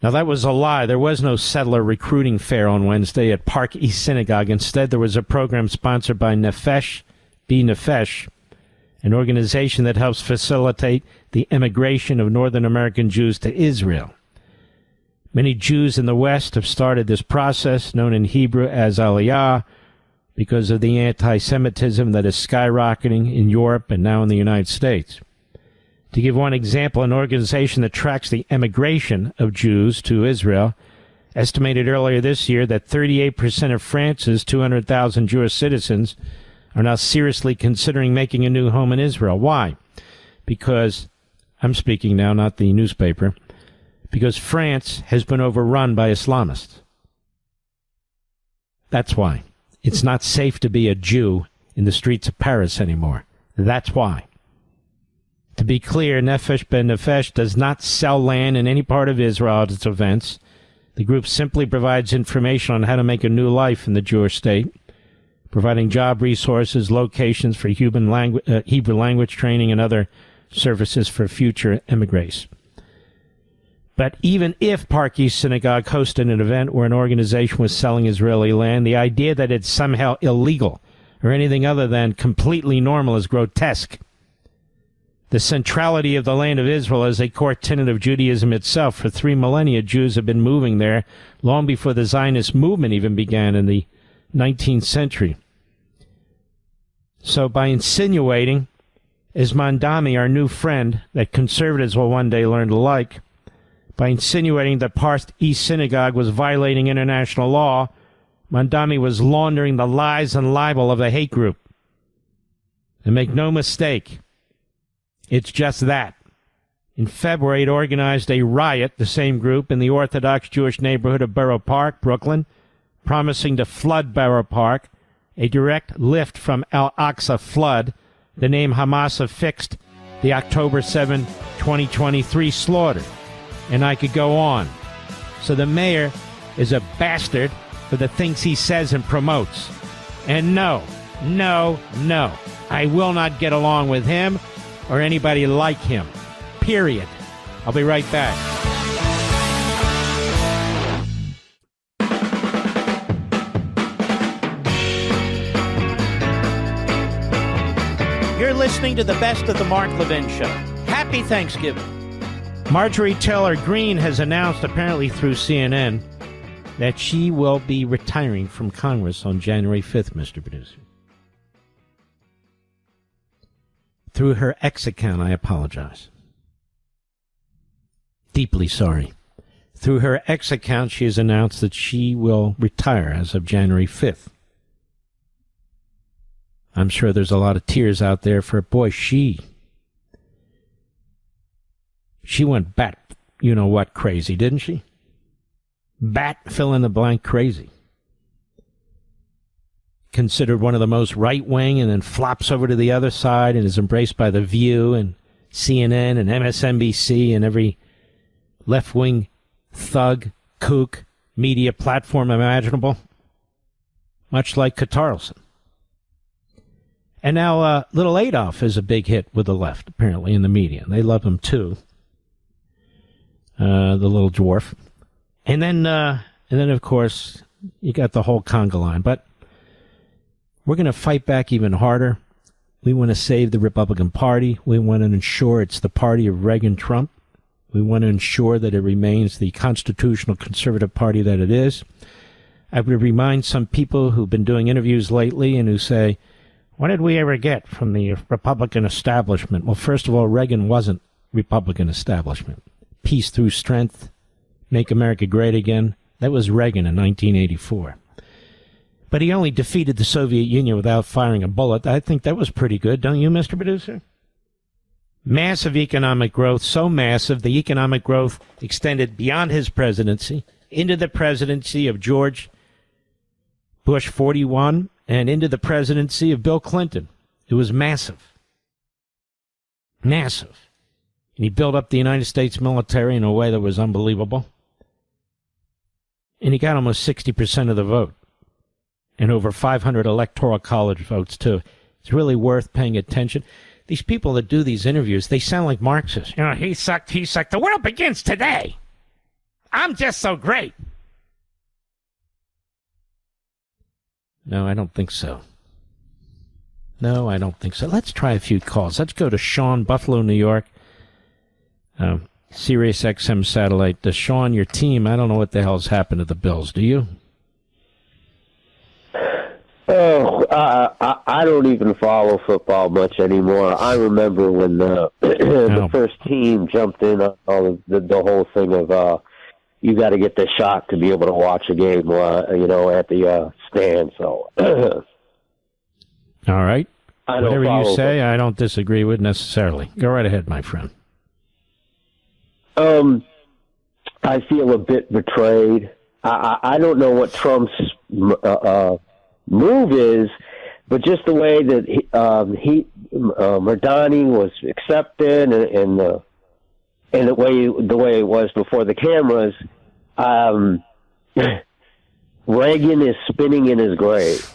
Now, that was a lie. There was no settler recruiting fair on Wednesday at Park East Synagogue. Instead, there was a program sponsored by Nefesh, B'Nefesh, an organization that helps facilitate the emigration of Northern American Jews to Israel. Many Jews in the West have started this process, known in Hebrew as Aliyah, because of the anti-Semitism that is skyrocketing in Europe and now in the United States. To give one example, an organization that tracks the emigration of Jews to Israel estimated earlier this year that 38% of France's 200,000 Jewish citizens are now seriously considering making a new home in Israel. Why? Because, I'm speaking now, not the newspaper, because France has been overrun by Islamists. That's why. It's not safe to be a Jew in the streets of Paris anymore. That's why. To be clear, Nefesh Ben Nefesh does not sell land in any part of Israel at its events. The group simply provides information on how to make a new life in the Jewish state providing job resources, locations for Hebrew language training, and other services for future immigrants. But even if Park East Synagogue hosted an event where an organization was selling Israeli land, the idea that it's somehow illegal or anything other than completely normal is grotesque. The centrality of the land of Israel is a core tenet of Judaism itself. For 3 millennia, Jews have been moving there long before the Zionist movement even began in the 19th century. So by insinuating, as Mandami, our new friend, that conservatives will one day learn to like, by insinuating that Park East Synagogue was violating international law, Mandami was laundering the lies and libel of the hate group. And make no mistake, it's just that. In February, it organized a riot, the same group, in the Orthodox Jewish neighborhood of Borough Park, Brooklyn, promising to flood Borough Park, a direct lift from Al-Aqsa flood, the name Hamas affixed the October 7, 2023 slaughter. And I could go on. So the mayor is a bastard for the things he says and promotes. And no, I will not get along with him or anybody like him. Period. I'll be right back. You're listening to the best of the Mark Levin Show. Happy Thanksgiving. Marjorie Taylor Greene has announced, apparently through CNN, that she will be retiring from Congress on January 5th, Mr. Producer. Through her X account, I apologize. Deeply sorry. Through her X account, she has announced that she will retire as of January 5th. I'm sure there's a lot of tears out there for, boy, she went bat, you-know-what crazy, didn't she? Bat, fill in the blank, crazy. Considered one of the most right-wing and then flops over to the other side and is embraced by The View and CNN and MSNBC and every left-wing thug, kook, media platform imaginable. Much like Katarlson. And now little Adolf is a big hit with the left, apparently, in the media. They love him, too. The little dwarf. And then, of course, you got the whole conga line. But we're going to fight back even harder. We want to save the Republican Party. We want to ensure it's the party of Reagan-Trump. We want to ensure that it remains the constitutional conservative party that it is. I would remind some people who've been doing interviews lately and who say, what did we ever get from the Republican establishment? Well, first of all, Reagan wasn't Republican establishment. Peace through strength, make America great again. That was Reagan in 1984. But he only defeated the Soviet Union without firing a bullet. I think that was pretty good, don't you, Mr. Producer? Massive economic growth, so massive, the economic growth extended beyond his presidency, into the presidency of George Bush 41, and into the presidency of Bill Clinton. It was massive. Massive. And he built up the United States military in a way that was unbelievable. And he got almost 60% of the vote. And over 500 electoral college votes, too. It's really worth paying attention. These people that do these interviews, they sound like Marxists. He sucked. The world begins today. I'm just so great. No, I don't think so. Let's try a few calls. Let's go to Sean, Buffalo, New York. Sirius XM satellite. Sean, your team, I don't know what the hell's happened to the Bills. Do you? Oh, I don't even follow football much anymore. I remember when the first team jumped in on all the whole thing of you got to get the shot to be able to watch a game, at the stand. So, all right. Whatever you say, I don't disagree with necessarily. Go right ahead, my friend. I feel a bit betrayed. I don't know what Trump's move is, but just the way that Mardani was accepted and the way it was before the cameras, Reagan is spinning in his grave.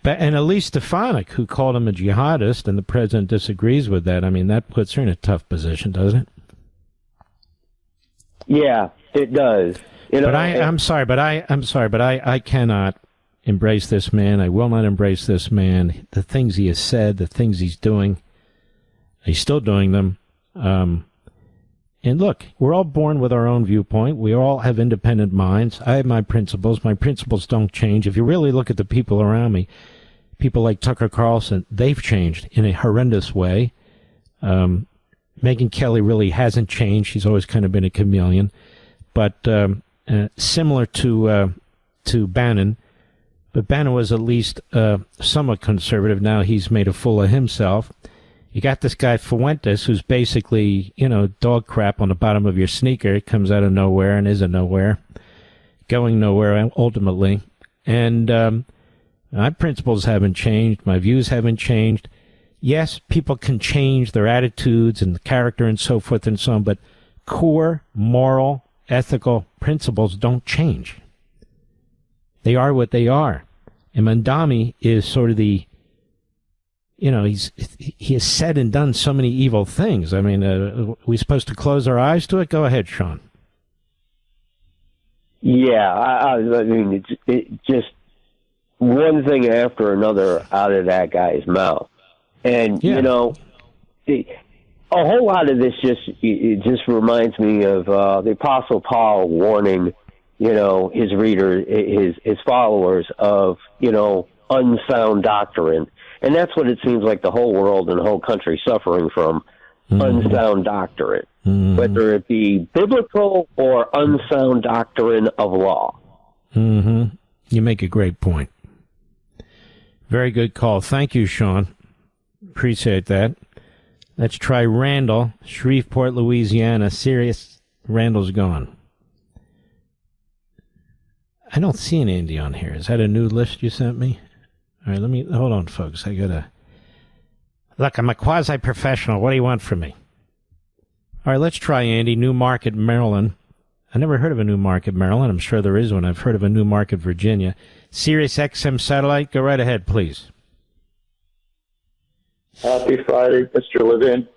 And Elise Stefanik, who called him a jihadist, and the president disagrees with that. I mean, that puts her in a tough position, doesn't it? Yeah, it does. But I'm sorry, but I cannot embrace this man. I will not embrace this man. The things he has said, the things he's doing, he's still doing them. And look, we're all born with our own viewpoint. We all have independent minds. I have my principles. My principles don't change. If you really look at the people around me, people like Tucker Carlson, they've changed in a horrendous way. Megyn Kelly really hasn't changed. She's always kind of been a chameleon. But similar to Bannon, but Bannon was at least somewhat conservative. Now he's made a fool of himself. You got this guy Fuentes, who's basically, dog crap on the bottom of your sneaker. It comes out of nowhere and is a nowhere, going nowhere ultimately. And my principles haven't changed. My views haven't changed. Yes, people can change their attitudes and character and so forth and so on, but core moral, ethical principles don't change. They are what they are. And Mandami is sort of the, he has said and done so many evil things. I mean, are we supposed to close our eyes to it? Go ahead, Sean. Yeah, I mean, it just one thing after another out of that guy's mouth. And, a whole lot of this just reminds me of the Apostle Paul warning, his readers, his followers of, unsound doctrine. And that's what it seems like the whole world and the whole country suffering from, unsound doctrine, whether it be biblical or unsound doctrine of law. Mm-hmm. You make a great point. Very good call. Thank you, Sean. Appreciate that. Let's try Randall, Shreveport, Louisiana. Serious. Randall's gone. I don't see an Andy on here. Is that a new list you sent me? All right, hold on, folks. Look, I'm a quasi-professional. What do you want from me? All right, let's try Andy, Newmarket, Maryland. I never heard of a Newmarket, Maryland. I'm sure there is one. I've heard of a Newmarket, Virginia. Sirius XM satellite. Go right ahead, please. Happy Friday, Mr. Levin.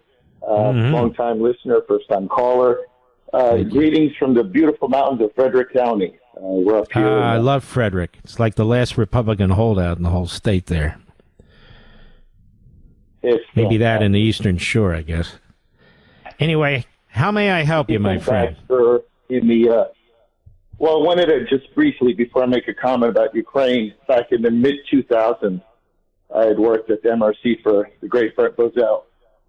Long-time listener, first-time caller. Greetings from the beautiful mountains of Frederick County. We're up here. I love Frederick. It's like the last Republican holdout in the whole state there. Maybe that in the Eastern Shore, I guess. Anyway, how may I help you, my friend? Well, I wanted to just briefly, before I make a comment about Ukraine, back in the mid-2000s, I had worked at the MRC for the great Brent Bozell.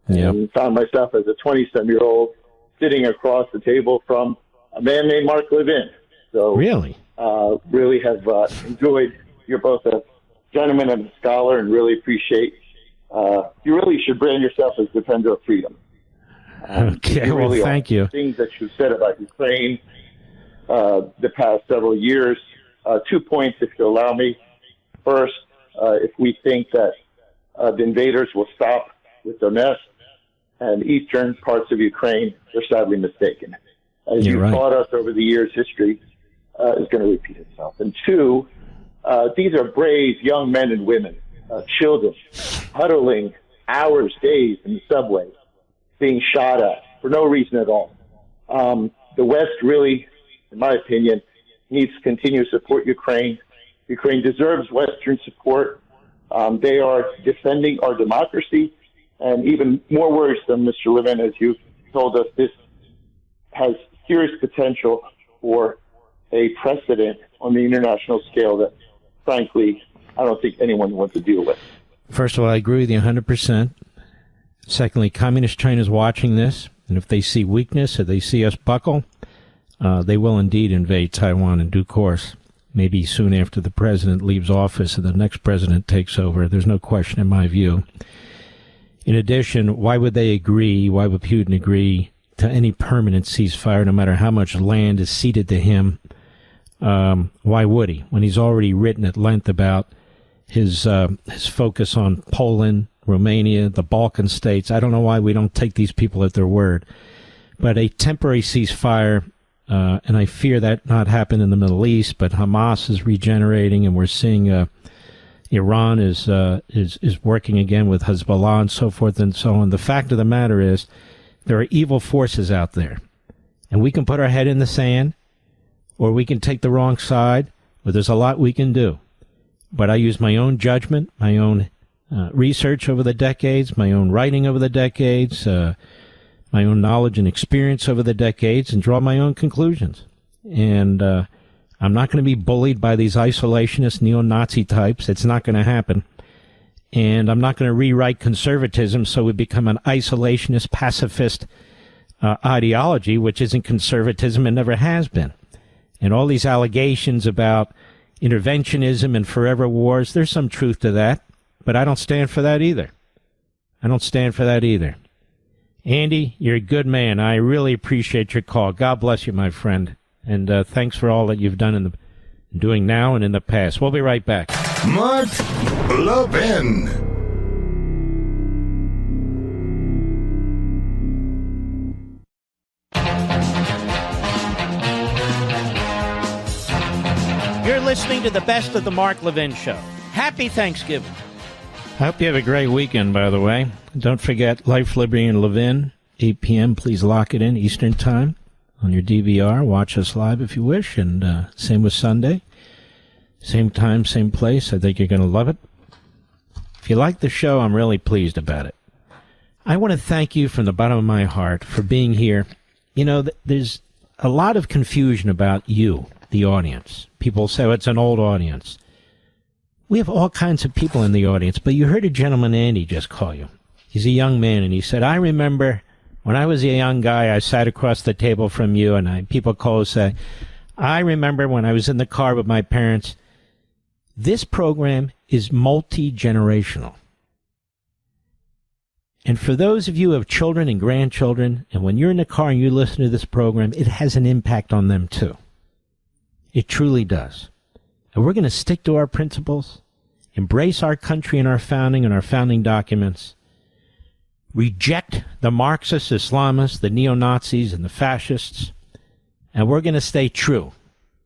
And found myself as a 27-year-old sitting across the table from a man named Mark Levin. So really have enjoyed. You're both a gentleman and a scholar, and really appreciate. You really should brand yourself as defender of freedom. Okay, well, really thank you. Things that you said about Ukraine the past several years. 2 points, if you allow me. First, if we think that the invaders will stop with Donetsk and eastern parts of Ukraine, they're sadly mistaken. As you've taught us over the years, history is going to repeat itself. And two, these are brave young men and women, children, huddling hours, days in the subway, being shot at for no reason at all. The West really, in my opinion, needs to continue to support Ukraine. Ukraine deserves Western support. They are defending our democracy. And even more worrisome, Mr. Levin, as you told us, this has serious potential for a precedent on the international scale that, frankly, I don't think anyone wants to deal with. First of all, I agree with you 100%. Secondly, Communist China is watching this, and if they see weakness or they see us buckle, they will indeed invade Taiwan in due course. Maybe soon after the president leaves office and the next president takes over. There's no question in my view. In addition, why would they agree, why would Putin agree to any permanent ceasefire, no matter how much land is ceded to him? Why would he, when he's already written at length about his focus on Poland, Romania, the Balkan states? I don't know why we don't take these people at their word. But a temporary ceasefire, and I fear that not happen in the Middle East, but Hamas is regenerating, and we're seeing Iran is working again with Hezbollah and so forth and so on. The fact of the matter is there are evil forces out there. And we can put our head in the sand, or we can take the wrong side, but there's a lot we can do. But I use my own judgment, my own research over the decades, my own writing over the decades, my own knowledge and experience over the decades, and draw my own conclusions. And I'm not going to be bullied by these isolationist neo-Nazi types. It's not going to happen. And I'm not going to rewrite conservatism so we become an isolationist, pacifist ideology, which isn't conservatism and never has been. And all these allegations about interventionism and forever wars, there's some truth to that, but I don't stand for that either. I don't stand for that either. Andy, you're a good man. I really appreciate your call. God bless you, my friend. And thanks for all that you've done in the doing now and in the past. We'll be right back. Mark Levin. You're listening to the best of the Mark Levin Show. Happy Thanksgiving. I hope you have a great weekend, by the way. Don't forget Life, Liberty, and Levin, 8 p.m. Please lock it in Eastern Time on your DVR. Watch us live if you wish, and same with Sunday. Same time, same place. I think you're going to love it. If you like the show, I'm really pleased about it. I want to thank you from the bottom of my heart for being here. You know, there's a lot of confusion about you, the audience. People say, oh, it's an old audience. We have all kinds of people in the audience, but you heard a gentleman, Andy, just call you. He's a young man, and he said, I remember when I was a young guy, I sat across the table from you, and people call and say, I remember when I was in the car with my parents. This program is multi-generational. And for those of you who have children and grandchildren, and when you're in the car and you listen to this program, it has an impact on them too. It truly does. And we're going to stick to our principles, embrace our country and our founding documents, reject the Marxists, Islamists, the neo-Nazis, and the fascists, and we're going to stay true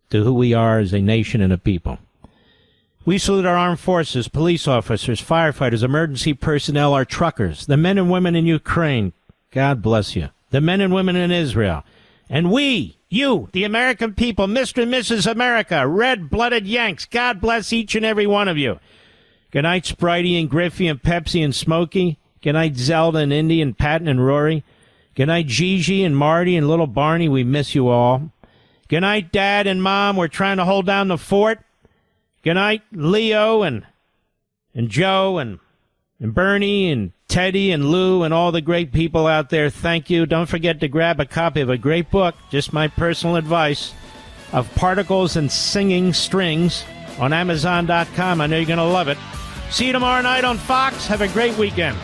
to who we are as a nation and a people. We salute our armed forces, police officers, firefighters, emergency personnel, our truckers, the men and women in Ukraine. God bless you. The men and women in Israel. And we, you, the American people, Mr. and Mrs. America, red-blooded Yanks, God bless each and every one of you. Good night, Spritey and Griffey and Pepsi and Smokey. Good night, Zelda and Indy and Patton and Rory. Good night, Gigi and Marty and little Barney. We miss you all. Good night, Dad and Mom. We're trying to hold down the fort. Good night, Leo and Joe and Bernie and Teddy and Lou and all the great people out there. Thank you. Don't forget to grab a copy of a great book, just my personal advice, of Particles and Singing Strings on Amazon.com. I know you're going to love it. See you tomorrow night on Fox. Have a great weekend.